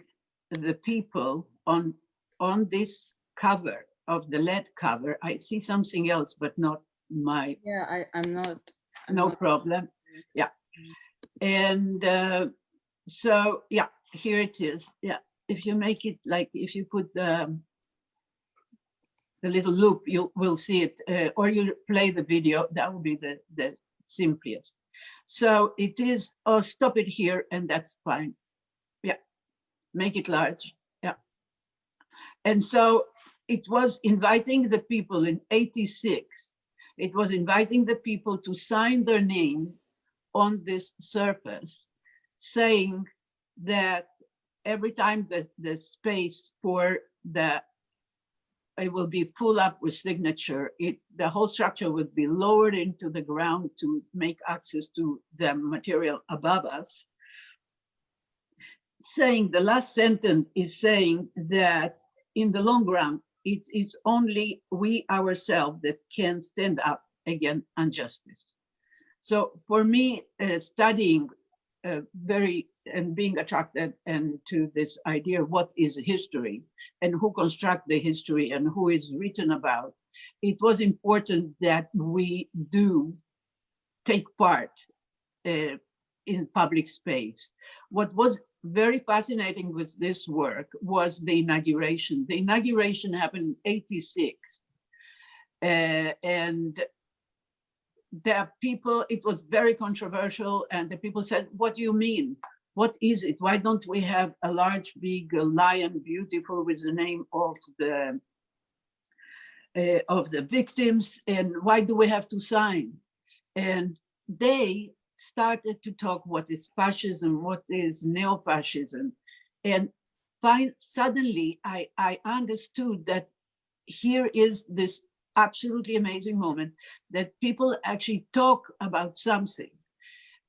the people on this cover of the lead cover. I see something else, but not my. Yeah, I'm not. No problem. Yeah. And so, yeah, here it is. Yeah. If you make it like, if you put the little loop, you will see it, or you play the video, that will be the simplest. So it is, oh, stop it here, and that's fine. Yeah, make it large, yeah. And so it was inviting the people in 86, it was inviting the people to sign their name on this surface, saying that every time that the space for it will be full up with signature, the whole structure would be lowered into the ground to make access to the material above us. Saying, the last sentence is saying that in the long run, it is only we ourselves that can stand up against injustice. So for me, studying and being attracted to this idea, what is history and who construct the history and who is written about, it was important that we do take part in public space. What was very fascinating with this work was the inauguration. The inauguration happened in 86. And the people, it was very controversial, and the people said, what do you mean? What is it? Why don't we have a large, big lion, beautiful, with the name of the victims? And why do we have to sign? And they started to talk what is fascism, what is neo-fascism. And suddenly I understood that here is this absolutely amazing moment that people actually talk about something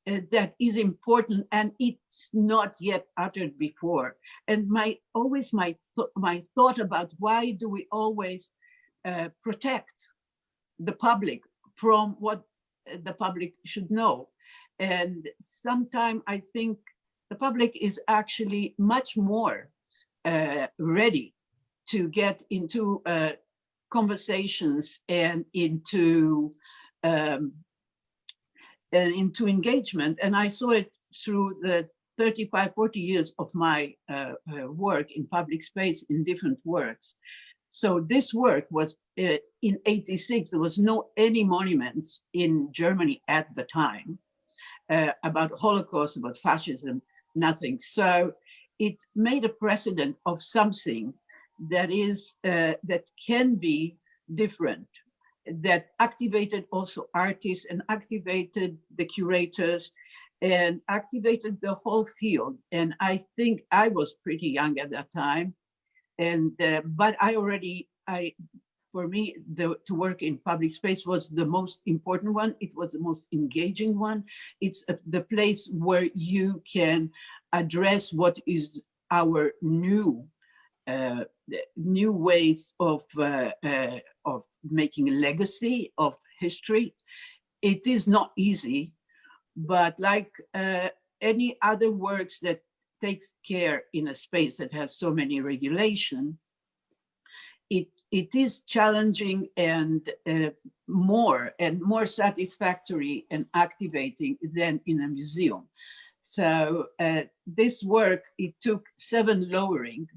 that is important and it's not yet uttered before. And my thought about why do we always protect the public from what the public should know. And sometimes I think the public is actually much more ready to get into conversations and into engagement. And I saw it through the 35, 40 years of my work in public space in different works. So this work was in 86, there was no any monuments in Germany at the time about Holocaust, about fascism, nothing. So it made a precedent of something that is that can be different, that activated also artists and activated the curators and activated the whole field. And I think I was pretty young at that time. And but for me, to work in public space was the most important one. It was the most engaging one. It's the place where you can address what is our new ways of making a legacy of history. It is not easy, but like any other works that takes care in a space that has so many regulations, it is challenging and more satisfactory and activating than in a museum. So this work, it took 7 lowering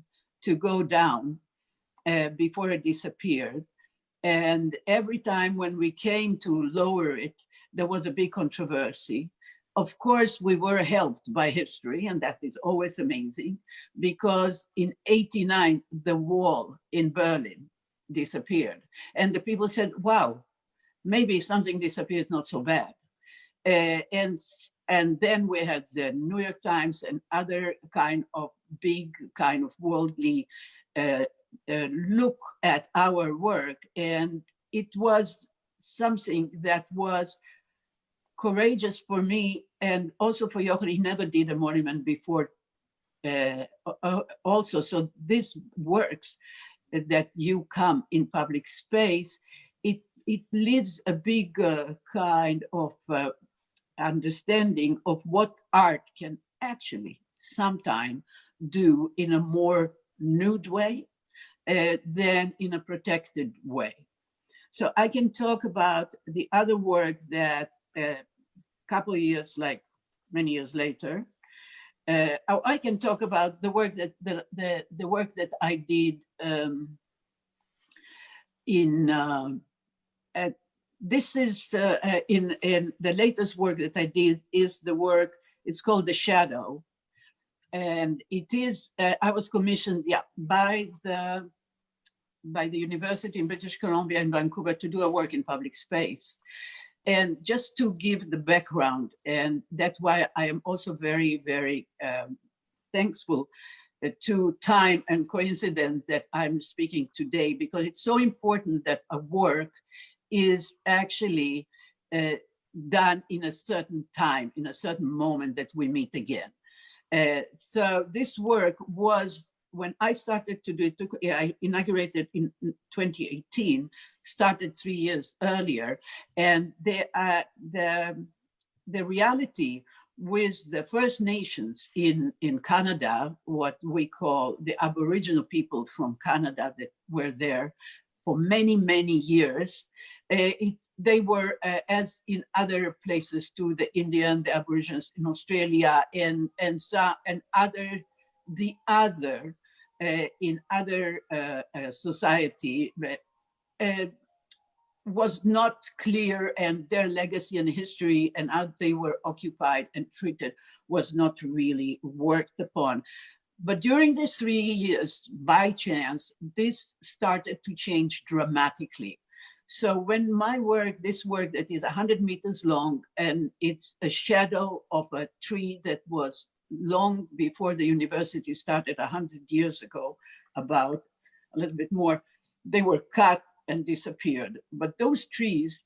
to go down before it disappeared. And every time when we came to lower it, there was a big controversy. Of course, we were helped by history, and that is always amazing, because in 89, the wall in Berlin disappeared. And the people said, wow, maybe if something disappears, not so bad. And then we had the New York Times and other kind of big kind of worldly look at our work. And it was something that was courageous for me and also for Jochen. He never did a monument before also. So this works that you come in public space, it leaves a big kind of understanding of what art can actually sometime do in a more nude way than in a protected way. So I can talk about the other work that couple of years, like many years later, I can talk about the work that the work that I did this is in the latest work that I did is the work. It's called The Shadow, and it is I was commissioned by the University in British Columbia in Vancouver to do a work in public space. And just to give the background, and that's why I am also very, very thankful to time and coincidence that I'm speaking today, because it's so important that a work is actually done in a certain time, in a certain moment that we meet again. So this work was, when I started to do it, I inaugurated in 2018, started 3 years earlier. And the reality with the First Nations in Canada, what we call the Aboriginal people from Canada that were there for many, many years, they were, as in other places too, the Indian, the Aborigines in Australia, and the other in other society was not clear, and their legacy and history and how they were occupied and treated was not really worked upon. But during these 3 years, by chance, this started to change dramatically. So when my work, this work that is 100 meters long, and it's a shadow of a tree that was long before the university started 100 years ago, about a little bit more, they were cut and disappeared. But those trees,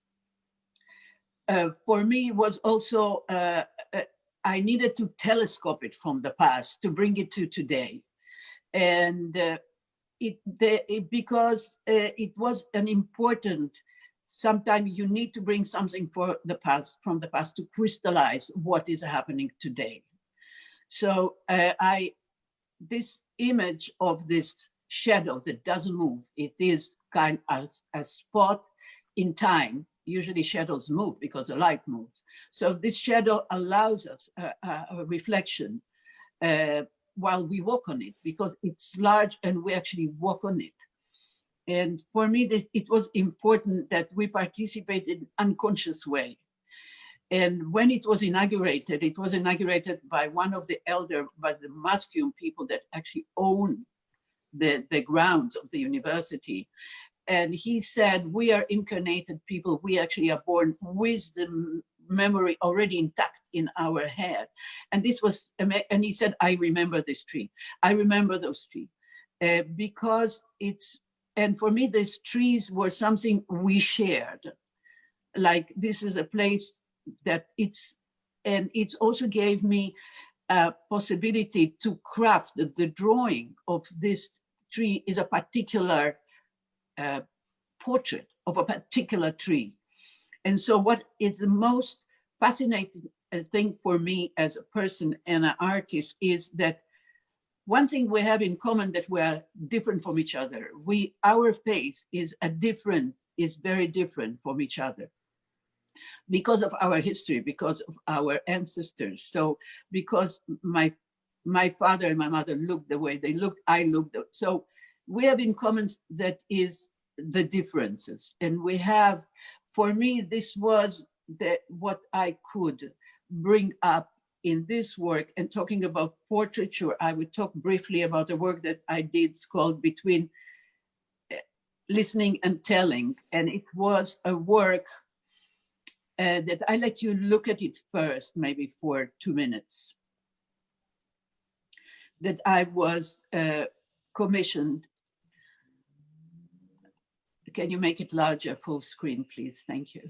for me, was also, I needed to telescope it from the past to bring it to today. And because it was an important, sometimes you need to bring something from the past to crystallize what is happening today. So this image of this shadow that doesn't move, it is kind of a spot in time. Usually shadows move because the light moves. So this shadow allows us a reflection while we walk on it, because it's large and we actually walk on it. And for me, it was important that we participate in an unconscious way. And when it was inaugurated by one of the by the masculine people that actually own the grounds of the university. And he said, we are incarnated people. We actually are born with the memory already intact in our head. And this was, and he said, I remember this tree. I remember those trees because it's, and for me, these trees were something we shared. Like this is a place that and it also gave me a possibility to craft the drawing of this tree is a particular portrait of a particular tree. And so what is the most fascinating thing for me as a person and an artist is that one thing we have in common, that we are different from each other. Our face is very different from each other because of our history, because of our ancestors. So because my father and my mother looked the way they looked, I looked. So we have in common that is the differences. And we have, for me, this was what I could bring up in this work. And talking about portraiture, I would talk briefly about a work that I did. It's called Between Listening and Telling. And it was a work that I let you look at it first, maybe for 2 minutes, that I was commissioned. Can you make it larger, full screen, please? Thank you.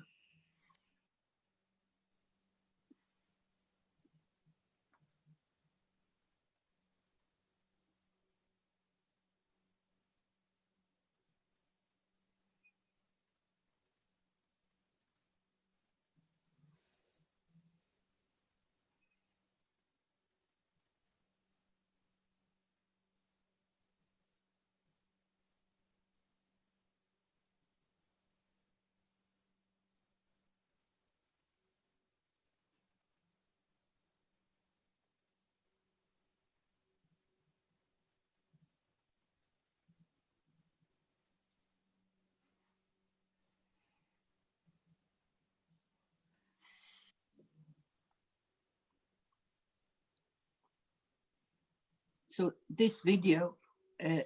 So this video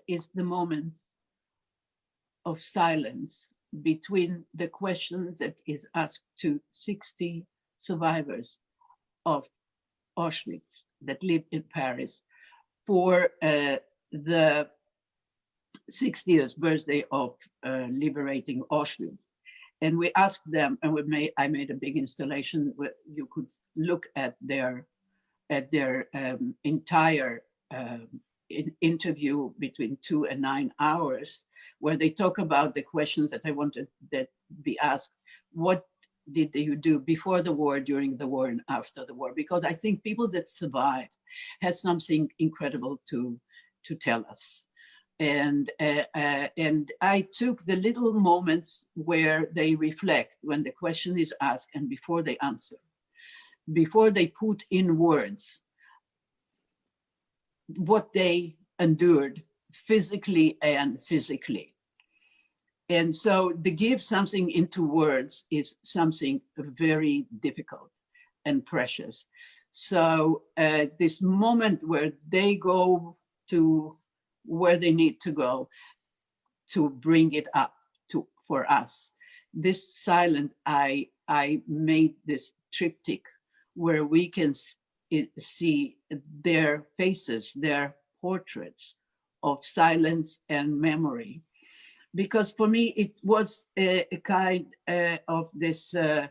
is the moment of silence between the questions that is asked to 60 survivors of Auschwitz that live in Paris for the 60th birthday of liberating Auschwitz. And we asked them, and I made a big installation where you could look at their entire interview between 2 and 9 hours, where they talk about the questions that I wanted that be asked. What did you do before the war, during the war, and after the war? Because I think people that survived has something incredible to tell us. And I took the little moments where they reflect when the question is asked and before they answer, before they put in words what they endured physically and physically. And so to give something into words is something very difficult and precious. So this moment where they go to where they need to go to bring it up for us. This silent, I made this triptych where we can see their faces, their portraits of silence and memory. Because for me, it was a kind of this, the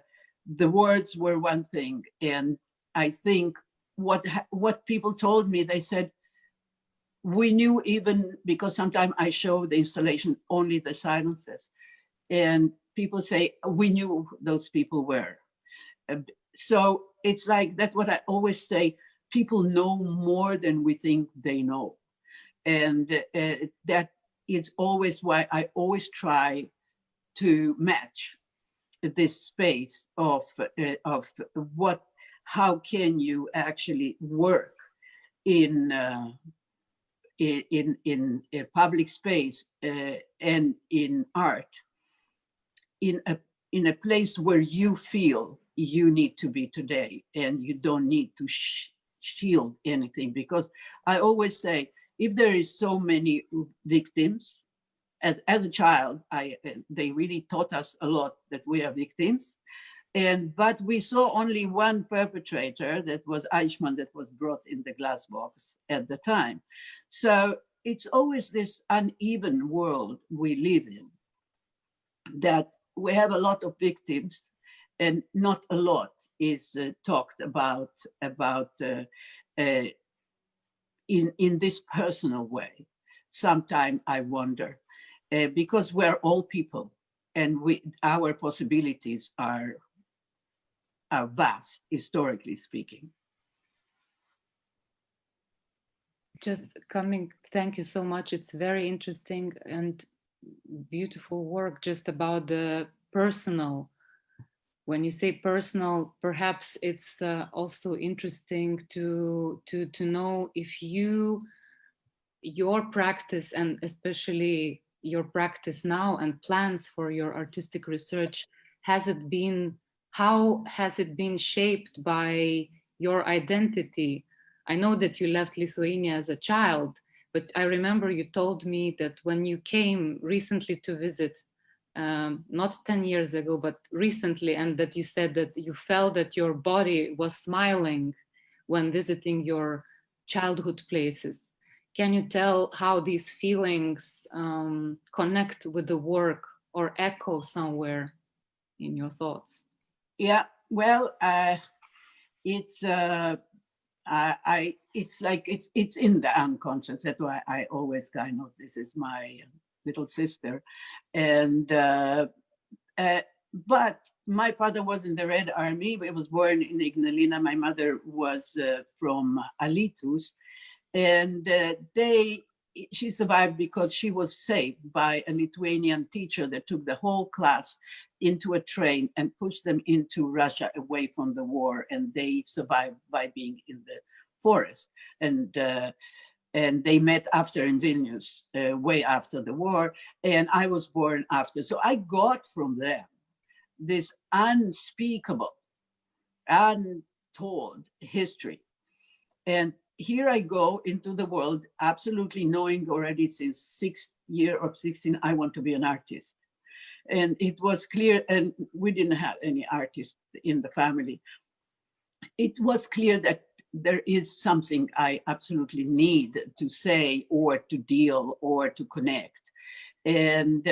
words were one thing. And I think what people told me, they said, we knew, even because sometimes I show the installation only the silences. And people say, we knew who those people were. So it's like, that's what I always say, people know more than we think they know. And that is always why I always try to match this space of what, how can you actually work in a public space and in art, in a place where you feel you need to be today, and you don't need to shield anything. Because I always say, if there is so many victims, as a child, they really taught us a lot that we are victims. But we saw only one perpetrator, that was Eichmann, that was brought in the glass box at the time. So it's always this uneven world we live in, that we have a lot of victims and not a lot is talked about in this personal way. Sometimes I wonder, because we're all people, and our possibilities are vast, historically speaking. Just coming, thank you so much. It's very interesting and beautiful work just about the personal. When you say personal, perhaps it's also interesting to know if your practice, and especially your practice now and plans for your artistic research, how has it been shaped by your identity? I know that you left Lithuania as a child, but I remember you told me that when you came recently to visit, not 10 years ago, but recently, and that you said that you felt that your body was smiling when visiting your childhood places. Can you tell how these feelings connect with the work or echo somewhere in your thoughts? Yeah, well, it's it's like it's in the unconscious. That's why I always kind of, this is my little sister, and but my father was in the Red Army. He was born in Ignalina. My mother was from Alytus, and she survived because she was saved by a Lithuanian teacher that took the whole class into a train and pushed them into Russia away from the war, and they survived by being in the forest. And they met after in Vilnius, way after the war, and I was born after. So I got from them this unspeakable, untold history. And here I go into the world, absolutely knowing already since 6th year of 16, I want to be an artist. And it was clear, and we didn't have any artists in the family. It was clear that there is something I absolutely need to say or to deal or to connect. And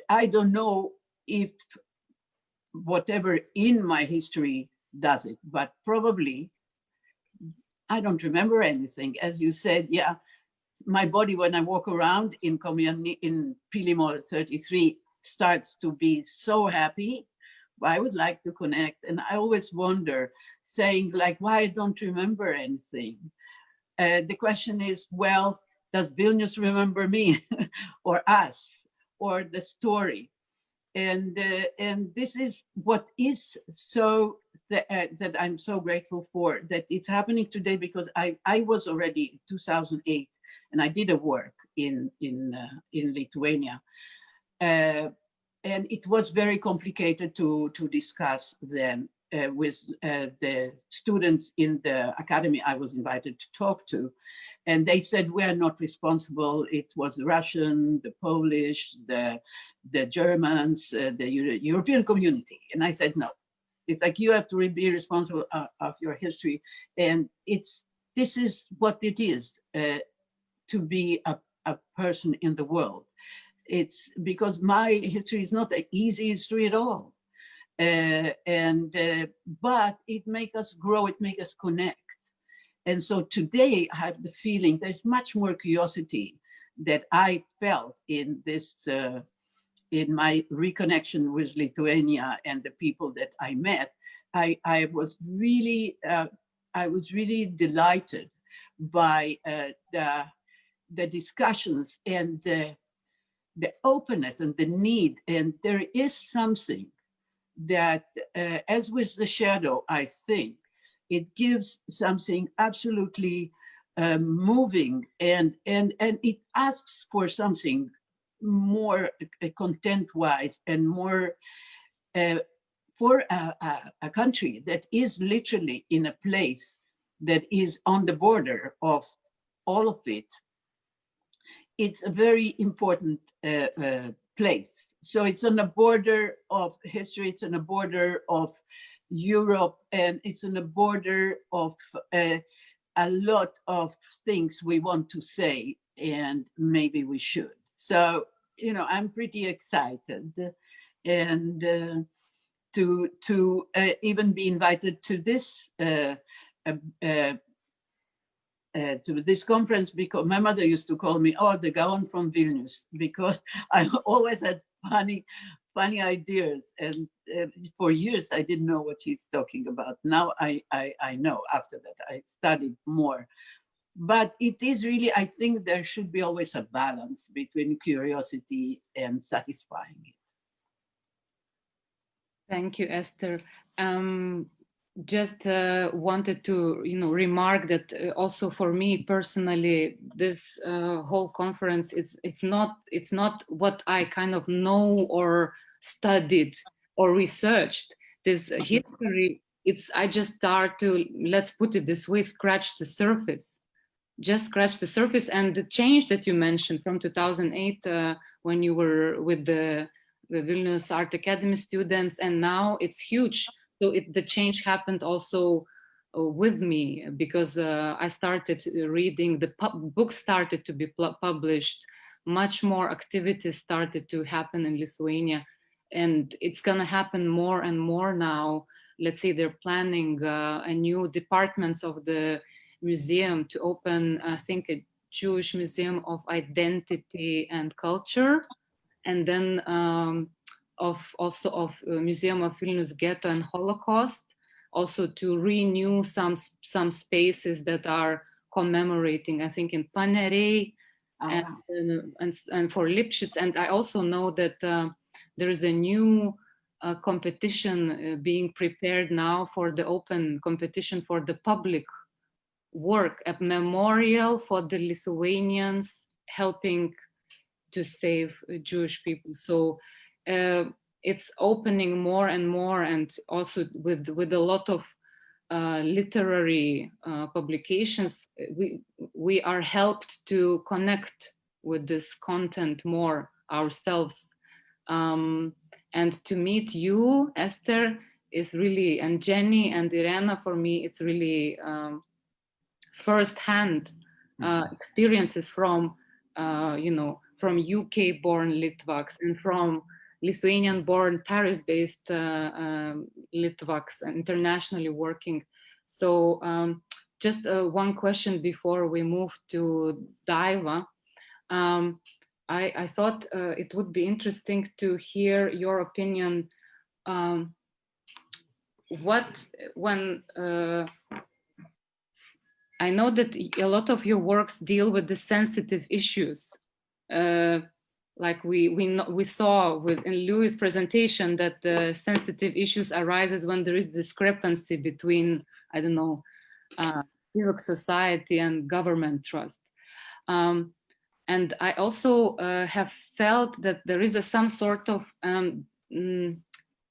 I don't know if whatever in my history does it, but probably I don't remember anything. As you said, yeah, my body when I walk around in Pilimol 33 starts to be so happy. I would like to connect, and I always wonder, saying like, why I don't remember anything. The question is, well, does Vilnius remember me or us or the story? And this is what is so that I'm so grateful for, that it's happening today, because I was already in 2008 and I did a work in Lithuania, and it was very complicated to discuss then with the students in the academy I was invited to talk to. And they said, we are not responsible. It was the Russian, the Polish, the Germans, the European community. And I said, no, It's like you have to be responsible of your history. And this is what it is to be a person in the world. It's because my history is not an easy history at all. But it makes us grow, it makes us connect. And so today I have the feeling there's much more curiosity that I felt in this, in my reconnection with Lithuania and the people that I met. I was really delighted by the discussions and the openness and the need. And there is something that, as with the shadow, I think, it gives something absolutely moving, and it asks for something more content-wise and more for a country that is literally in a place that is on the border of all of it. It's a very important place. So it's on the border of history, it's on the border of Europe, and it's on the border of a lot of things we want to say, and maybe we should. So, you know, I'm pretty excited, and to even be invited to this conference, because my mother used to call me, oh, the Gaon from Vilnius, because I always had funny ideas, and for years I didn't know what she's talking about. Now I know. After that I studied more, but it is really, I think there should be always a balance between curiosity and satisfying it. Thank you, Esther. Just wanted to, remark that also for me personally, this whole conference, it's not what I kind of know or studied or researched. This history, I just start to, let's put it this way, scratch the surface. Just scratch the surface. And the change that you mentioned from 2008 when you were with the Vilnius Art Academy students, and now it's huge. So the change happened also with me, because I started reading, the books started to be published, much more activities started to happen in Lithuania, and it's gonna happen more and more now. Let's say they're planning a new departments of the museum to open, I think, a Jewish Museum of Identity and Culture, and then also of Museum of Vilnius Ghetto and Holocaust, also to renew some spaces that are commemorating, I think, in Paneriai and for Lipschitz. And I also know that there is a new competition being prepared now for the open competition for the public work, a memorial for the Lithuanians helping to save Jewish people. So it's opening more and more, and also with a lot of literary publications, we are helped to connect with this content more ourselves. And to meet you, Esther, is really, and Jenny and Irena, for me, it's really first-hand experiences from, from UK-born Litvaks and from Lithuanian-born, Paris-based Litvaks, internationally working. So just one question before we move to Daiva. I thought it would be interesting to hear your opinion. I know that a lot of your works deal with the sensitive issues. Like we saw in Louis' presentation that the sensitive issues arises when there is discrepancy between, I don't know, civic society and government trust. And I also have felt that there is some sort of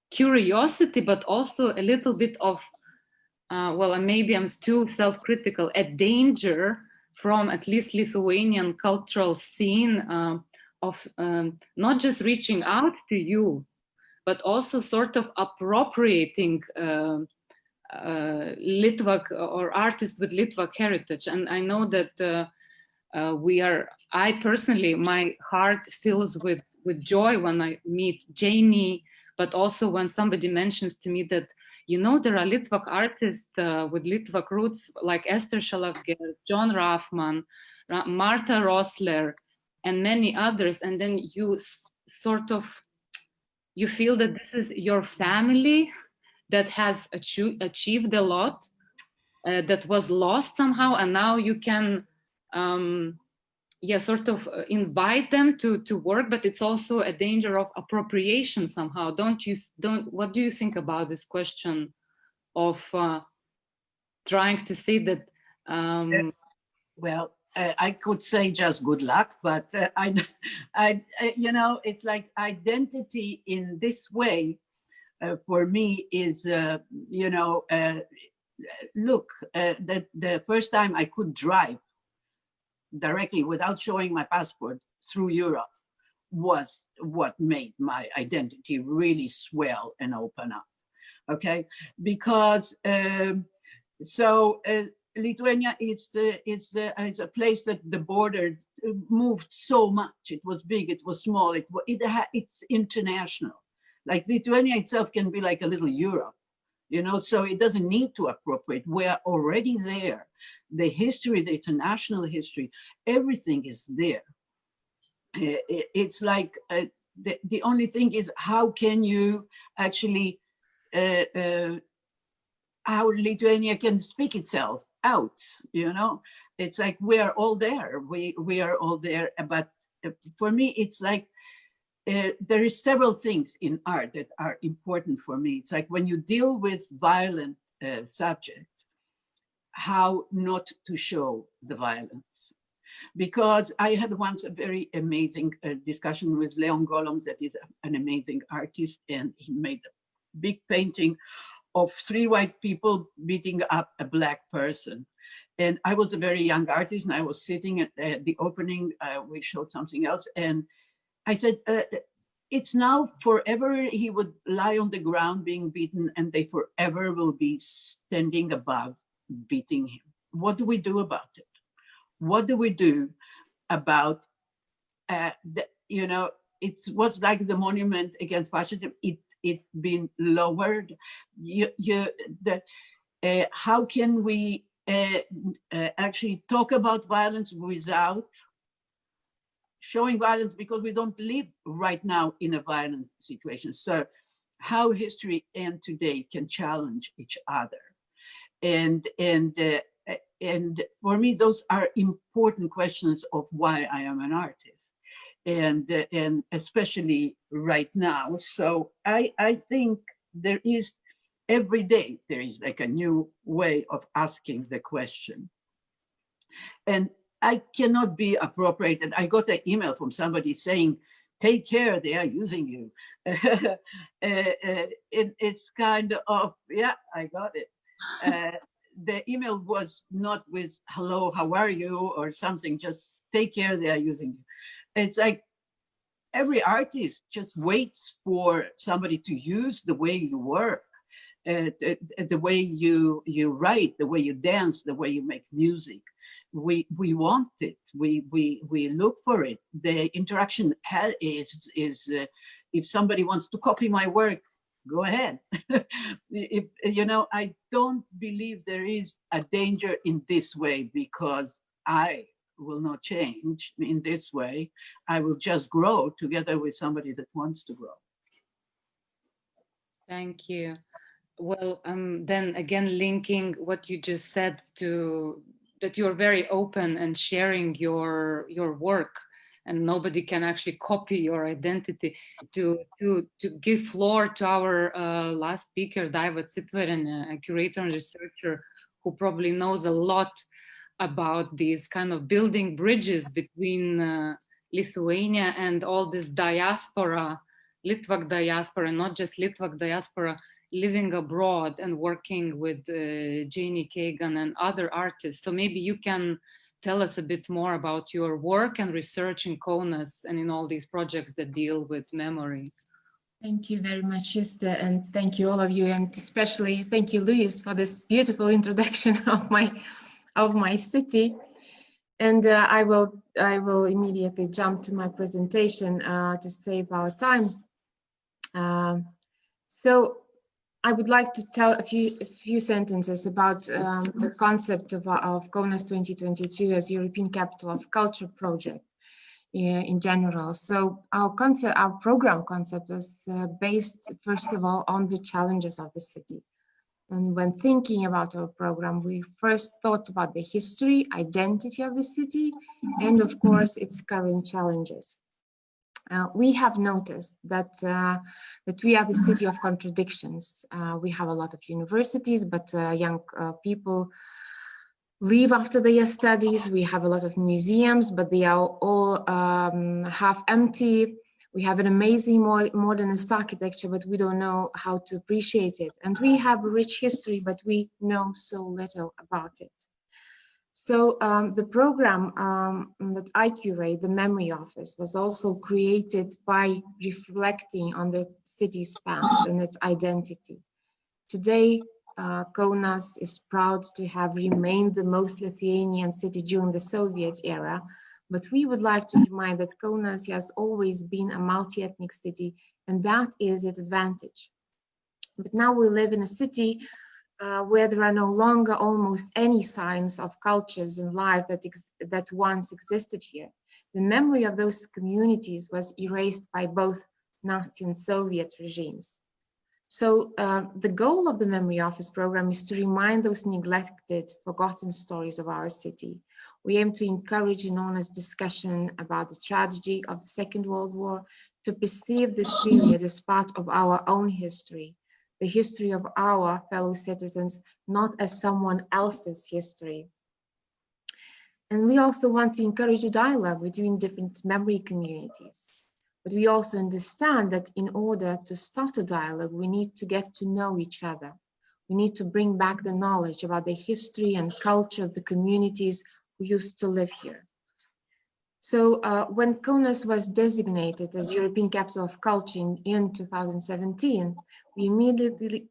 curiosity, but also a little bit of, well, maybe I'm too self-critical, a danger from at least Lithuanian cultural scene of not just reaching out to you, but also sort of appropriating Litvak or artists with Litvak heritage. And I know that I personally, my heart fills with joy when I meet Janie, but also when somebody mentions to me that, you know, there are Litvak artists with Litvak roots like Esther Shalev, John Raffman, Marta Rosler, and many others. And then you you feel that this is your family that has achieved a lot that was lost somehow, and now you can invite them to work, but it's also a danger of appropriation somehow. What do you think about this question of trying to say that I could say just good luck, but you know, it's like identity in this way for me is, you know, look, the first time I could drive directly without showing my passport through Europe was what made my identity really swell and open up. Okay, because Lithuania is a place that the border moved so much. It was big, it was small, it's international. Like Lithuania itself can be like a little Europe, you know, so it doesn't need to appropriate. We're already there. The history, the international history, everything is there. It's like the only thing is, how can you actually, how Lithuania can speak itself out, you know? It's like we are all there. We are all there. But for me, it's like, there is several things in art that are important for me. It's like when you deal with violent subjects, how not to show the violence. Because I had once a very amazing discussion with Leon Golom, that is an amazing artist, and he made a big painting of 3 white people beating up a black person. And I was a very young artist, and I was sitting at the opening, we showed something else, and I said, it's now forever he would lie on the ground being beaten, and they forever will be standing above beating him. What do we do about it? What do we do about, you know, it was like the monument against fascism, it been lowered. How can we actually talk about violence without showing violence, because we don't live right now in a violent situation. So how history and today can challenge each other. And for me, those are important questions of why I am an artist, and especially right now. So I think there is, every day, there is like a new way of asking the question. And I cannot be appropriated. I got an email from somebody saying, take care, they are using you. It's kind of, yeah, I got it. The email was not with, hello, how are you? Or something, just take care, they are using you. It's like every artist just waits for somebody to use the way you work, the way you write, the way you dance, the way you make music. We want it. We look for it. The interaction is if somebody wants to copy my work, go ahead. If, you know, I don't believe there is a danger in this way, because I will not change in this way. I will just grow together with somebody that wants to grow. Thank you. Well, then again, linking what you just said to that you're very open and sharing your work, and nobody can actually copy your identity. To give floor to our last speaker, Ave Cider, a curator and researcher who probably knows a lot about these kind of building bridges between Lithuania and all this diaspora, Litvak diaspora, not just Litvak diaspora, living abroad and working with Janie Kagan and other artists. So maybe you can tell us a bit more about your work and research in Kaunas and in all these projects that deal with memory. Thank you very much, Juste, and thank you all of you, and especially thank you, Luis, for this beautiful introduction of my city. And I will immediately jump to my presentation to save our time. So I would like to tell a few sentences about the concept of Kaunas 2022 as European Capital of Culture project in general. So our program concept was based, first of all, on the challenges of the city. And when thinking about our program, we first thought about the history, identity of the city, and of course, its current challenges. We have noticed that we are the city of contradictions. We have a lot of universities, but young people leave after their studies. We have a lot of museums, but they are all half empty. We have an amazing modernist architecture, but we don't know how to appreciate it. And we have a rich history, but we know so little about it. So the program that I curate, the Memory Office, was also created by reflecting on the city's past and its identity. Today, Kaunas is proud to have remained the most Lithuanian city during the Soviet era, but we would like to remind that Kaunas has always been a multi-ethnic city, and that is its advantage. But now we live in a city where there are no longer almost any signs of cultures and life that once existed here. The memory of those communities was erased by both Nazi and Soviet regimes. So the goal of the Memory Office program is to remind those neglected, forgotten stories of our city. We aim to encourage an honest discussion about the tragedy of the Second World War, to perceive this period as part of our own history, the history of our fellow citizens, not as someone else's history. And we also want to encourage a dialogue between different memory communities. But we also understand that in order to start a dialogue, we need to get to know each other. We need to bring back the knowledge about the history and culture of the communities who used to live here. So when Kaunas was designated as European Capital of Culture in 2017, we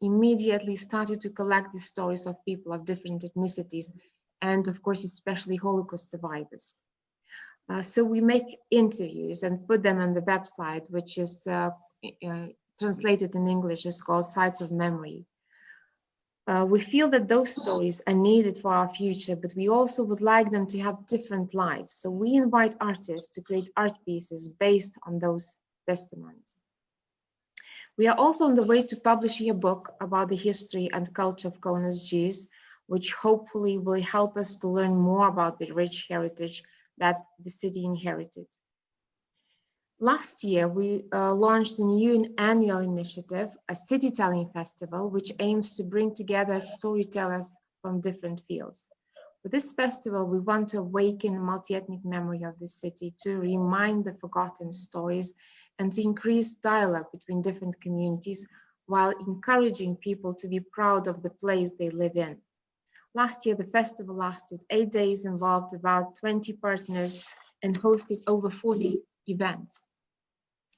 immediately started to collect the stories of people of different ethnicities, and of course, especially Holocaust survivors. So we make interviews and put them on the website, which is translated in English, is called Sites of Memory. We feel that those stories are needed for our future, but we also would like them to have different lives. So we invite artists to create art pieces based on those testimonies. We are also on the way to publishing a book about the history and culture of Kaunas Jews, which hopefully will help us to learn more about the rich heritage that the city inherited. Last year, we launched a new annual initiative, a city-telling festival, which aims to bring together storytellers from different fields. With this festival, we want to awaken multi-ethnic memory of the city, to remind the forgotten stories, and to increase dialogue between different communities, while encouraging people to be proud of the place they live in. Last year, the festival lasted 8 days, involved about 20 partners, and hosted over 40 events.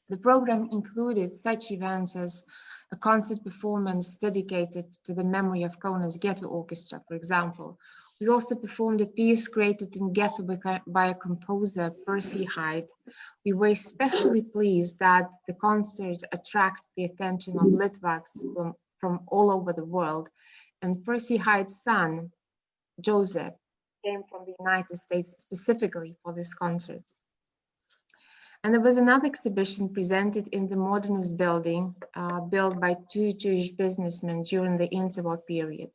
The program included such events as a concert performance dedicated to the memory of Kaunas Ghetto Orchestra, for example. We also performed a piece created in Ghetto by a composer, Percy Hyde. We were especially pleased that the concert attracted the attention of Litvaks from all over the world, and Percy Hyde's son, Joseph, came from the United States specifically for this concert. And there was another exhibition presented in the modernist building built by 2 Jewish businessmen during the interwar period.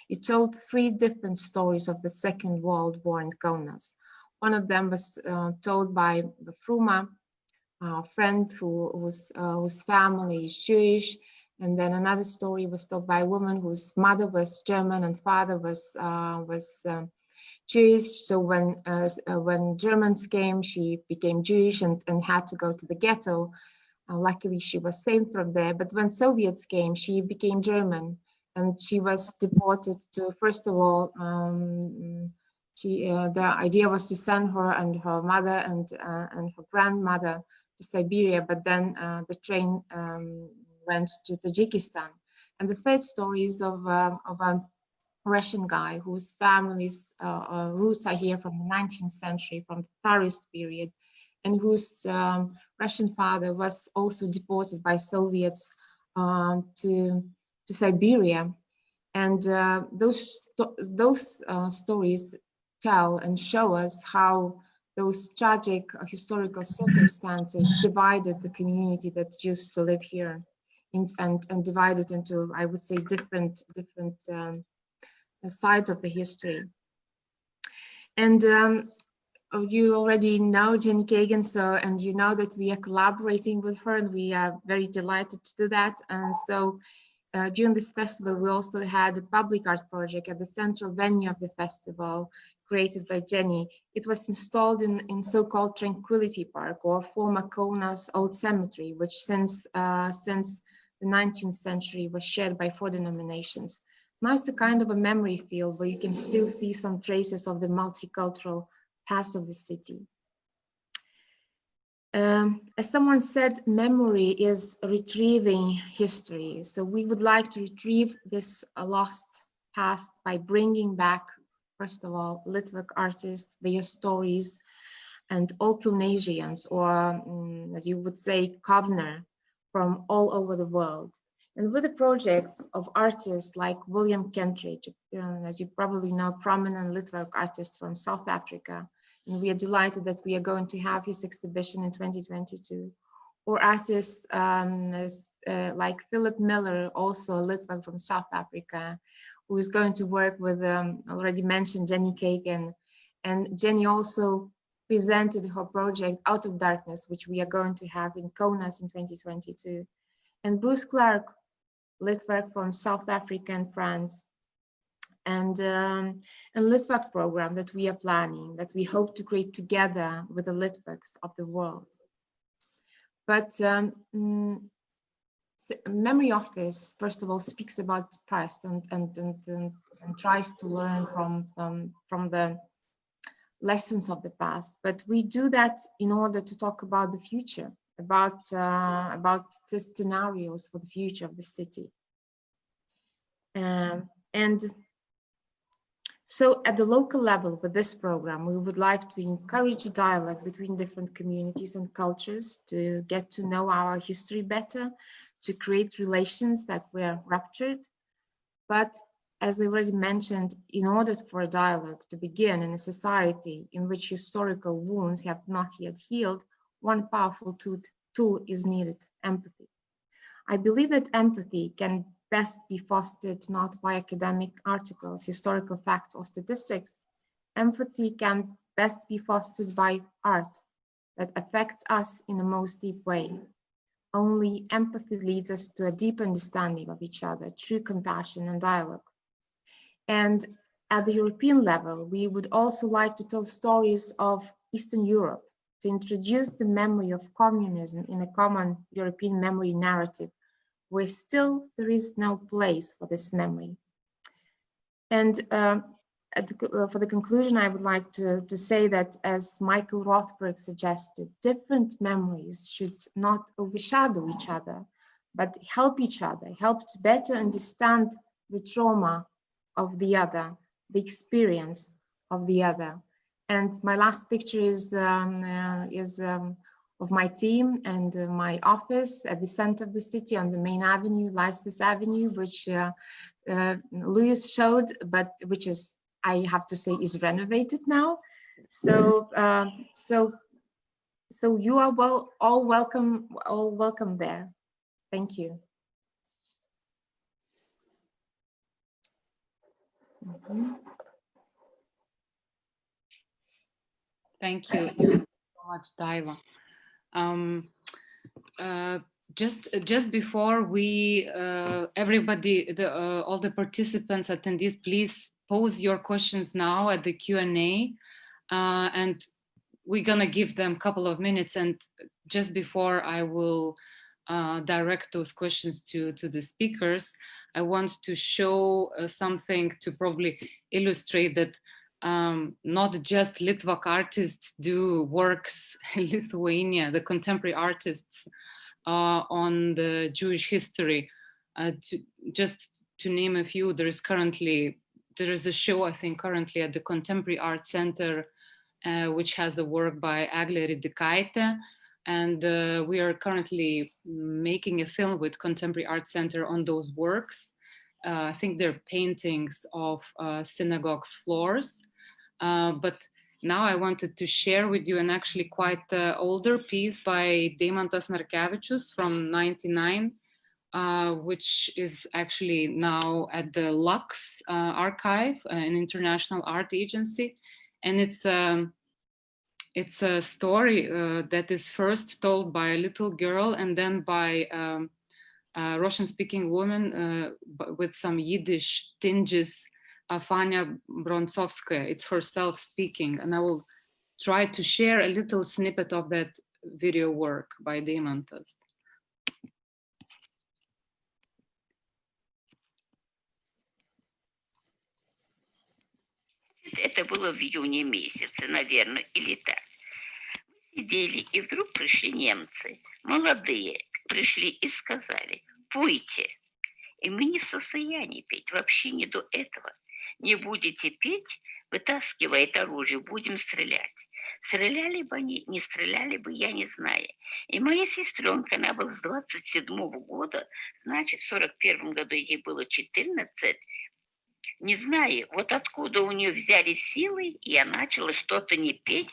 It told 3 different stories of the Second World War in Kaunas. One of them was told by Fruma, a friend whose family is Jewish. And then another story was told by a woman whose mother was German and father was Jewish. So when Germans came, she became Jewish and had to go to the ghetto. Luckily, she was saved from there. But when Soviets came, she became German, and she was deported to, first of all, the idea was to send her and her mother and her grandmother Siberia, but then the train went to Tajikistan. And the third story is of a Russian guy whose family's roots are here from the 19th century, from the Tsarist period, and whose Russian father was also deported by Soviets to Siberia. And those stories tell and show us how those tragic historical circumstances divided the community that used to live here, and divided into, I would say, different sides of the history. And you already know Jenny Kagan, and you know that we are collaborating with her, and we are very delighted to do that. And so during this festival, we also had a public art project at the central venue of the festival, created by Jenny. It was installed in so-called Tranquility Park, or former Kaunas Old Cemetery, which since the 19th century was shared by 4 denominations. Now it's a kind of a memory field where you can still see some traces of the multicultural past of the city. As someone said, memory is retrieving history. So we would like to retrieve this lost past by bringing back, first of all, Litvak artists, their stories, and all Kaunasians, or as you would say, Kovner, from all over the world. And with the projects of artists like William Kentridge, as you probably know, prominent Litvak artist from South Africa, and we are delighted that we are going to have his exhibition in 2022. Or artists like Philip Miller, also a Litvak from South Africa, who is going to work with already mentioned Jenny Kagan. And Jenny also presented her project Out of Darkness, which we are going to have in Kaunas in 2022. And Bruce Clark, Litvak from South Africa and France, and a Litvak program that we are planning, that we hope to create together with the Litvaks of the world. But Memory Office, first of all, speaks about the past and tries to learn from the lessons of the past. But we do that in order to talk about the future, about the scenarios for the future of the city. And so at the local level with this program, we would like to encourage a dialogue between different communities and cultures to get to know our history better, to create relations that were ruptured. But as I already mentioned, in order for a dialogue to begin in a society in which historical wounds have not yet healed, one powerful tool is needed: empathy. I believe that empathy can best be fostered not by academic articles, historical facts, or statistics. Empathy can best be fostered by art that affects us in the most deep way. Only empathy leads us to a deep understanding of each other, true compassion and dialogue. And at the European level, we would also like to tell stories of Eastern Europe, to introduce the memory of communism in a common European memory narrative, where still there is no place for this memory. And for the conclusion, I would like to say that, as Michael Rothberg suggested, different memories should not overshadow each other, but help each other, help to better understand the trauma of the other, the experience of the other. And my last picture is of my team and my office at the center of the city on the main avenue, Laisvės Avenue, which Louis showed, but which is, I have to say, is renovated now. So so you are all welcome there. Thank you. Thank you so much, Daiva. Just before we, everybody, all the participants, attendees, please pose your questions now at the Q&A, and we're gonna give them a couple of minutes. And just before I will direct those questions to the speakers, I want to show something to probably illustrate that not just Litvak artists do works in Lithuania, the contemporary artists on the Jewish history. Just to name a few, there is a show, I think, currently at the Contemporary Art Center, which has a work by Egle Ridikaite. And we are currently making a film with Contemporary Art Center on those works. I think they're paintings of synagogues' floors. But now I wanted to share with you an actually quite older piece by Deimantas Narkevičius from '99, which is actually now at the Lux Archive, an international art agency. And it's a story that is first told by a little girl and then by a Russian-speaking woman with some Yiddish tinges, Fania Brontsovskaya. It's herself speaking, and I will try to share a little snippet of that video work by Deimantas. Это было в июне месяце, наверное, или так. Мы сидели, и вдруг пришли немцы, молодые, пришли и сказали: пойте. И мы не в состоянии петь, вообще не до этого. Не будете петь, вытаскивает оружие, будем стрелять. Стреляли бы они, не стреляли бы, я не знаю. И моя сестренка, она была с 27-го года, значит, в 41-м году ей было 14. Не знаю, вот откуда у нее взяли силы, и я начала что-то не петь,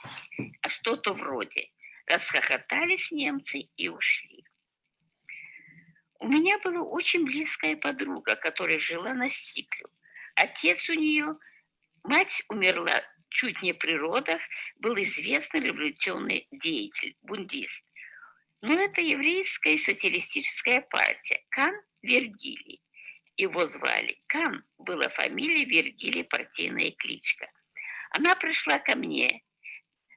а что-то вроде. Расхохотались немцы и ушли. У меня была очень близкая подруга, которая жила на Стиклю. Отец у нее, мать умерла чуть не при родах, был известный революционный деятель, бундист. Но это еврейская социалистическая партия, Кан Вердили. Его звали Кан, была фамилия Вердили, партийная кличка. Она пришла ко мне.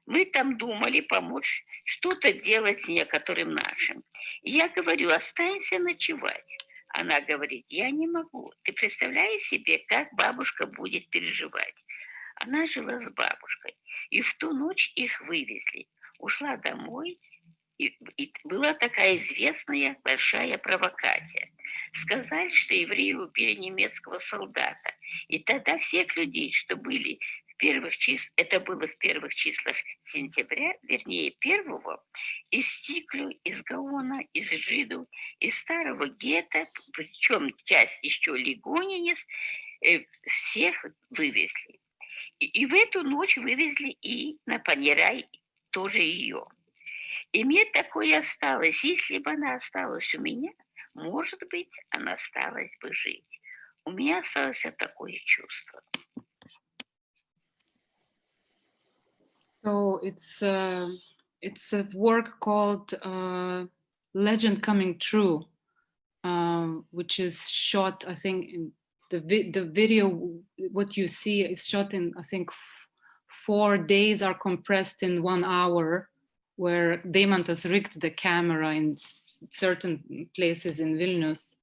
Мы там думали помочь что-то делать некоторым нашим. И я говорю: останься ночевать. Она говорит: я не могу. Ты представляешь себе, как бабушка будет переживать? Она жила с бабушкой. И в ту ночь их вывезли. Ушла домой. И была такая известная большая провокация. Сказали, что евреи убили немецкого солдата. И тогда всех людей, что были в первых числах, это было в первых числах сентября, вернее, 1-го, из Стиклю, из Гаона, из Жиду, из старого гетто, причем часть еще Лигонинис, всех вывезли. И в эту ночь вывезли и на Панерай тоже ее. И мне такое осталось, если бы она осталась у меня, может быть, она осталась бы жить. У меня осталось такое чувство. So it's a work called Legend Coming True, which is shot, I think, in the video, what you see is shot in, I think, 4 days are compressed in 1 hour, where Deimantas rigged the camera in certain places in Vilnius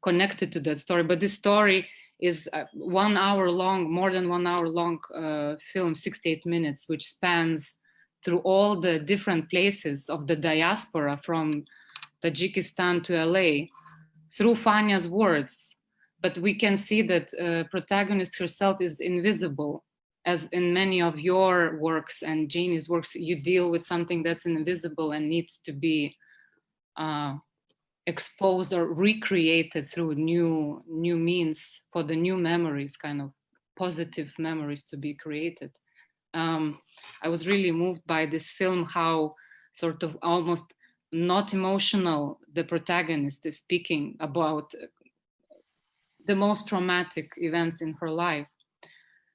connected to that story. But this story is 1 hour long, more than 1 hour long film, 68 minutes, which spans through all the different places of the diaspora from Tajikistan to LA through Fania's words. But we can see that protagonist herself is invisible, as in many of your works and Janie's works, you deal with something that's invisible and needs to be exposed or recreated through new means for the new memories, kind of positive memories to be created. I was really moved by this film, how sort of almost not emotional the protagonist is speaking about the most traumatic events in her life.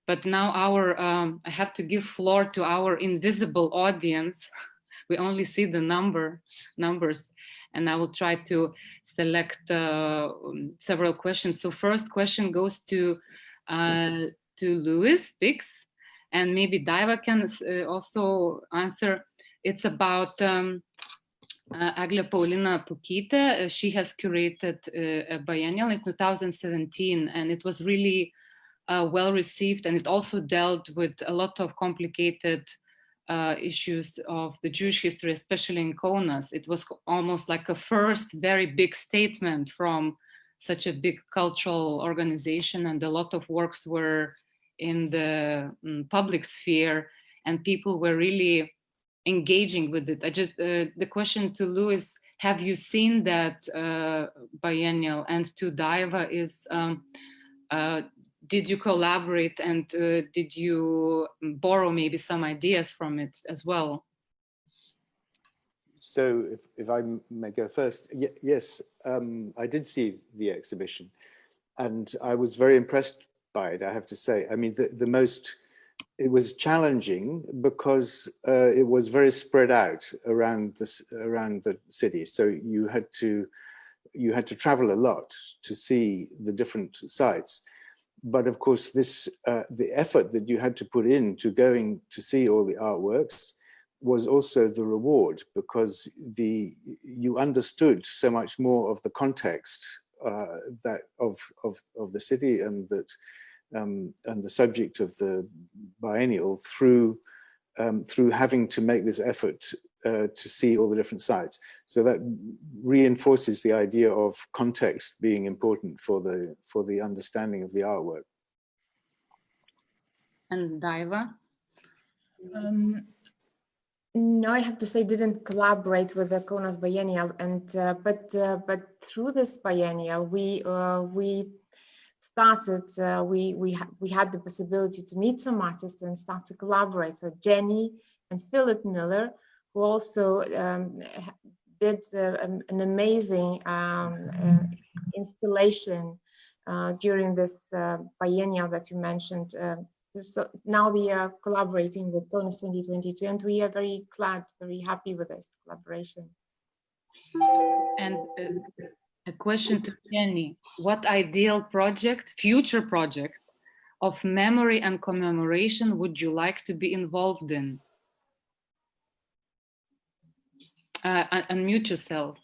But now I have to give floor to our invisible audience. We only see the numbers, and I will try to select several questions. So first question goes to Louis Bix, and maybe Daiva can also answer. It's about Eglė Paulina Pukytė. She has curated a biennial in 2017, and it was really well received, and it also dealt with a lot of complicated issues of the Jewish history, especially in Kaunas. It was almost like a first very big statement from such a big cultural organization, and a lot of works were in the public sphere, and people were really engaging with it. The question to Lou is, have you seen that biennial? And to Daiva is, did you collaborate, and did you borrow maybe some ideas from it as well? So if I may go first, yes, I did see the exhibition, and I was very impressed by it, I have to say. I mean, it was challenging because it was very spread out around the city. So you had to travel a lot to see the different sites. But of course, the effort that you had to put into going to see all the artworks was also the reward, because you understood so much more of the context that of the city, and the subject of the biennial through having to make this effort to see all the different sites. So that reinforces the idea of context being important for the understanding of the artwork. And Daiva? No, I have to say, didn't collaborate with the Kaunas Biennial, and but through this biennial, we started. We had the possibility to meet some artists and start to collaborate. So Jenny and Philip Miller, who also did an amazing installation during this biennial that you mentioned. So now we are collaborating with Kaunas 2022, and we are very glad, very happy with this collaboration. And a question to Jenny: what ideal project, future project of memory and commemoration would you like to be involved in? Unmute yourself.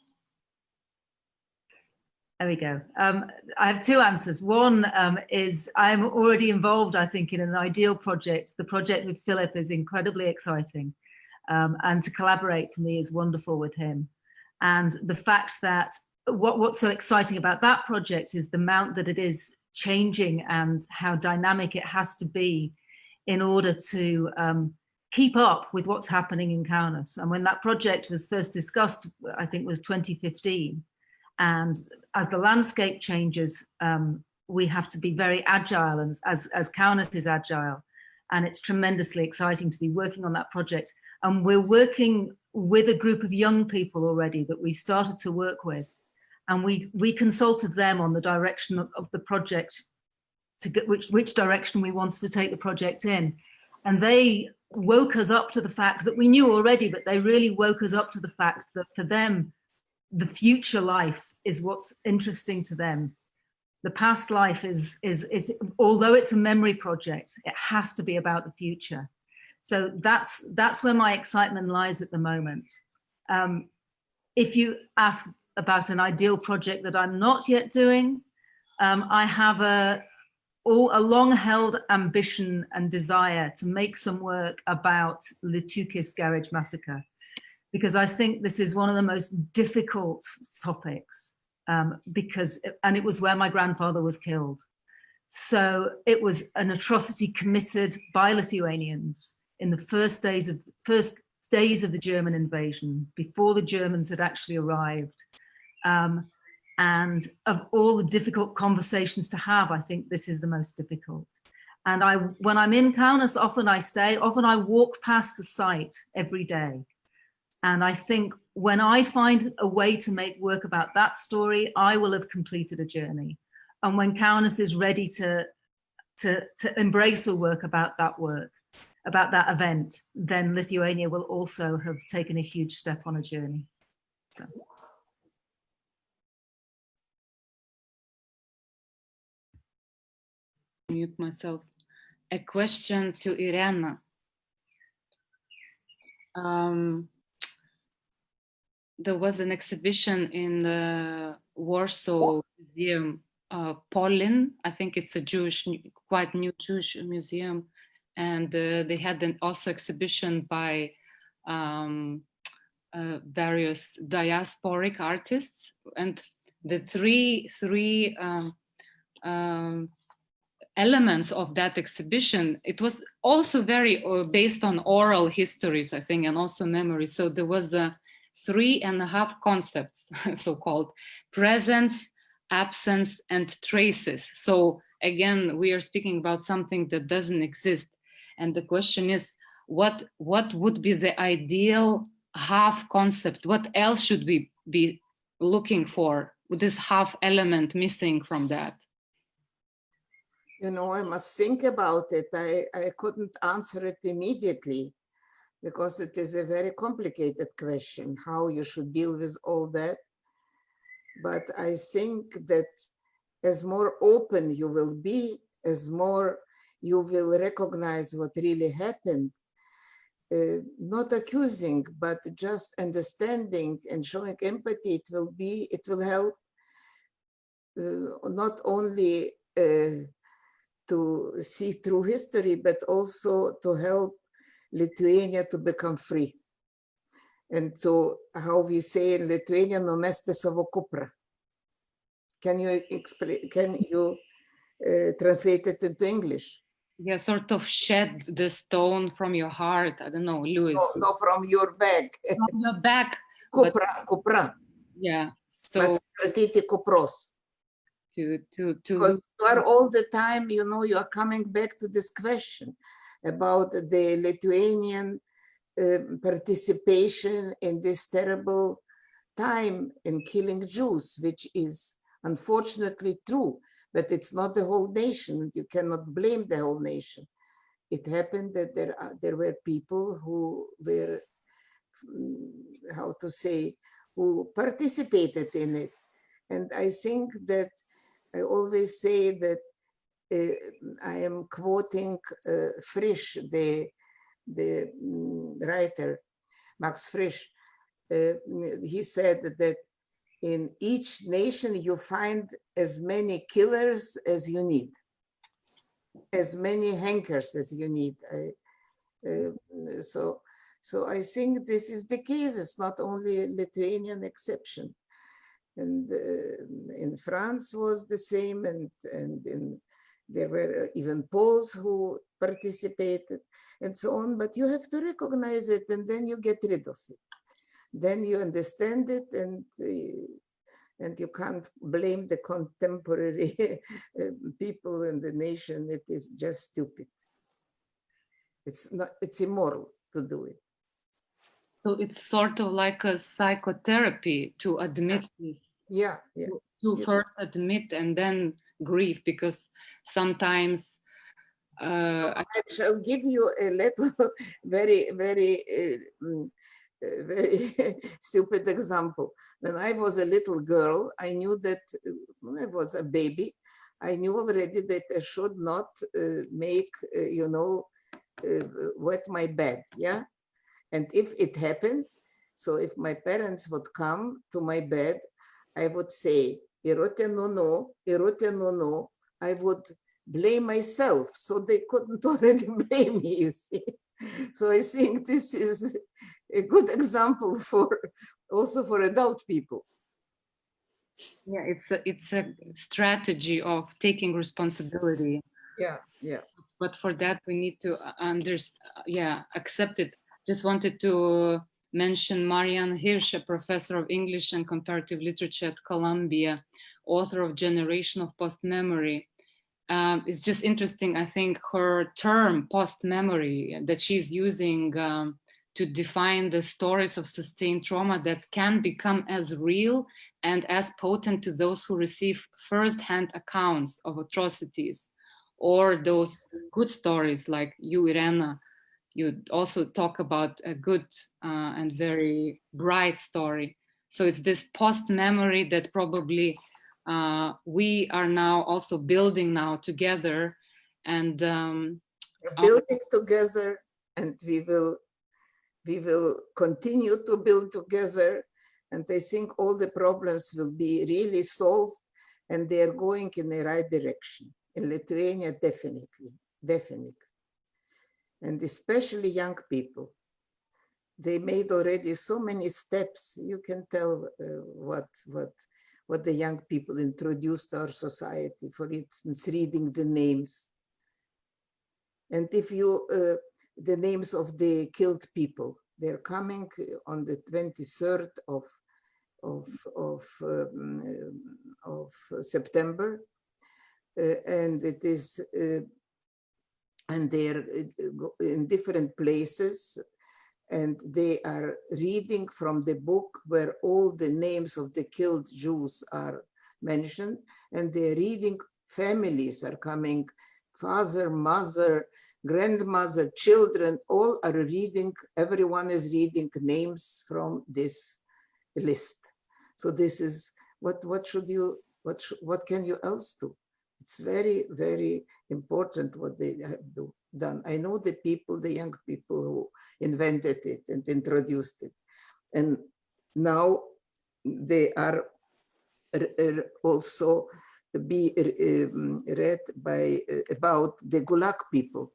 There we go. I have two answers. One is I'm already involved, I think, in an ideal project. The project with Philip is incredibly exciting, and to collaborate for me is wonderful with him. And the fact that what's so exciting about that project is the amount that it is changing and how dynamic it has to be in order to keep up with what's happening in Kaunas. And when that project was first discussed, I think it was 2015. And as the landscape changes, we have to be very agile, and as Kaunas is agile. And it's tremendously exciting to be working on that project. And we're working with a group of young people already that we started to work with. And we consulted them on the direction of the project, to get which direction we wanted to take the project in. And they woke us up to the fact that we knew already, but they really woke us up to the fact that for them, the future life is what's interesting to them. The past life is although it's a memory project, it has to be about the future. So that's where my excitement lies at the moment. If you ask about an ideal project that I'm not yet doing, I have a long-held ambition and desire to make some work about Litvak garage massacre, because I think this is one of the most difficult topics, and it was where my grandfather was killed. So it was an atrocity committed by Lithuanians in the first days of the German invasion, before the Germans had actually arrived. And of all the difficult conversations to have, I think this is the most difficult. And when I'm in Kaunas, often I walk past the site every day. And I think when I find a way to make work about that story, I will have completed a journey. And when Kaunas is ready to embrace a work, about that event, then Lithuania will also have taken a huge step on a journey. So. Mute myself. A question to Irena. There was an exhibition in the Warsaw Museum Polin. I think it's a Jewish, quite new Jewish museum. And they had an also exhibition by various diasporic artists. And the three elements of that exhibition, it was also very based on oral histories, I think, and also memory. So there was 3.5 concepts, so-called presence, absence, and traces. So again, we are speaking about something that doesn't exist. And the question is, what would be the ideal half concept? What else should we be looking for with this half element missing from that? You know, I must think about it. I couldn't answer it immediately because it is a very complicated question, how you should deal with all that. But I think that as more open you will be, as more you will recognize what really happened, not accusing, but just understanding and showing empathy, it will help not only to see through history, but also to help Lithuania to become free. And so, how we say in Lithuanian, nomesti savo kuprą. Can you explain? Can you translate it into English? Yeah, sort of shed the stone from your heart. I don't know, Louis. No, from your back. From your back. Kupra. Yeah. So kupros. To Because you are all the time, you know, you are coming back to this question about the Lithuanian participation in this terrible time in killing Jews, which is unfortunately true, but it's not the whole nation. You cannot blame the whole nation. It happened that there were people who were, how to say, who participated in it. And I think that I always say that I am quoting Frisch, the writer, Max Frisch. He said that in each nation you find as many killers as you need, as many hankers as you need. So I think this is the case. It's not only a Lithuanian exception. And in France was the same, and there were even Poles who participated and so on, but you have to recognize it and then you get rid of it. Then you understand it, and you can't blame the contemporary people in the nation. It is just stupid. It's immoral to do it. So it's sort of like a psychotherapy to admit this. Yeah. To first admit and then grieve, because sometimes I shall give you a little very stupid example. When I was a little girl, I knew that when I was a baby, I knew already that I should not make, wet my bed, yeah? And if it happened, so if my parents would come to my bed, I would say, Irote no, I would blame myself, so they couldn't already blame me, you see. So I think this is a good example also for adult people. Yeah, it's a strategy of taking responsibility. Yeah. But for that we need to accept it. Just wanted to mention Marianne Hirsch, a professor of English and comparative literature at Columbia, author of Generation of Post-Memory. It's just interesting, I think, her term post-memory that she's using to define the stories of sustained trauma that can become as real and as potent to those who receive first-hand accounts of atrocities, or those good stories like you, Irena. You also talk about a good and very bright story. So it's this post-memory that probably we are now also building now together, and building together, and we will continue to build together. And I think all the problems will be really solved and they are going in the right direction. In Lithuania, definitely. And especially young people. They made already so many steps. You can tell what the young people introduced to our society. For instance, reading the names. And if you, the names of the killed people, they're coming on the 23rd of September. And it is, and they're in different places, and they are reading from the book where all the names of the killed Jews are mentioned, and they're reading, families are coming, father, mother, grandmother, children, all are reading, everyone is reading names from this list. So this is, what can you else do? It's very, very important what they have done. I know the people, the young people who invented it and introduced it. And now they are also be read by about the Gulag people.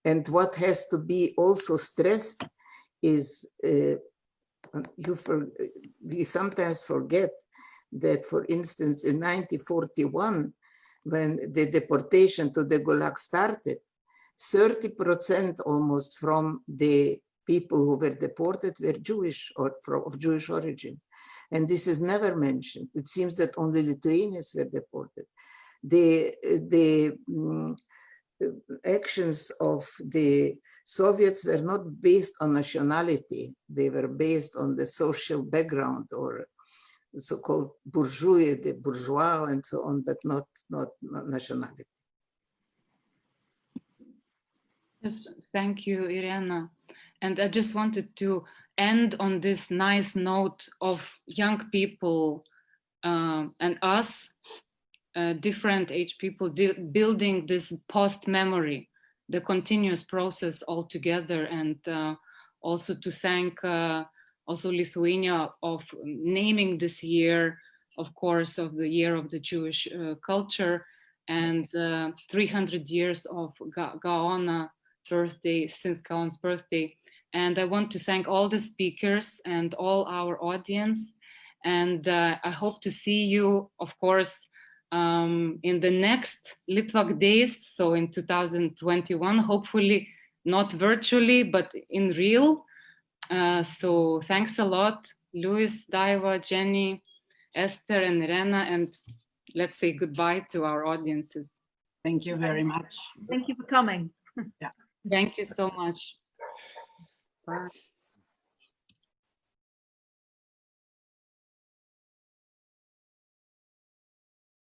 And what has to be also stressed is we sometimes forget that, for instance, in 1941, when the deportation to the Gulag started, 30% almost from the people who were deported were Jewish or of Jewish origin. And this is never mentioned. It seems that only Lithuanians were deported. The actions of the Soviets were not based on nationality. They were based on the social background, or so-called bourgeois, the bourgeois and so on, but not nationality. Yes, thank you, Irena. And I just wanted to end on this nice note of young people and us, different age people, building this post-memory, the continuous process all together, and also to thank also Lithuania of naming this year, of course, of the year of the Jewish culture, and 300 years of Gaon birthday, since Gaon's birthday. And I want to thank all the speakers and all our audience. And I hope to see you, of course, in the next Litvak days, so in 2021, hopefully not virtually, but in real. So thanks a lot, Louis, Daiva, Jenny, Esther, and Irena, and let's say goodbye to our audiences. Thank you very much. Thank you for coming. Yeah. Thank you so much. Bye.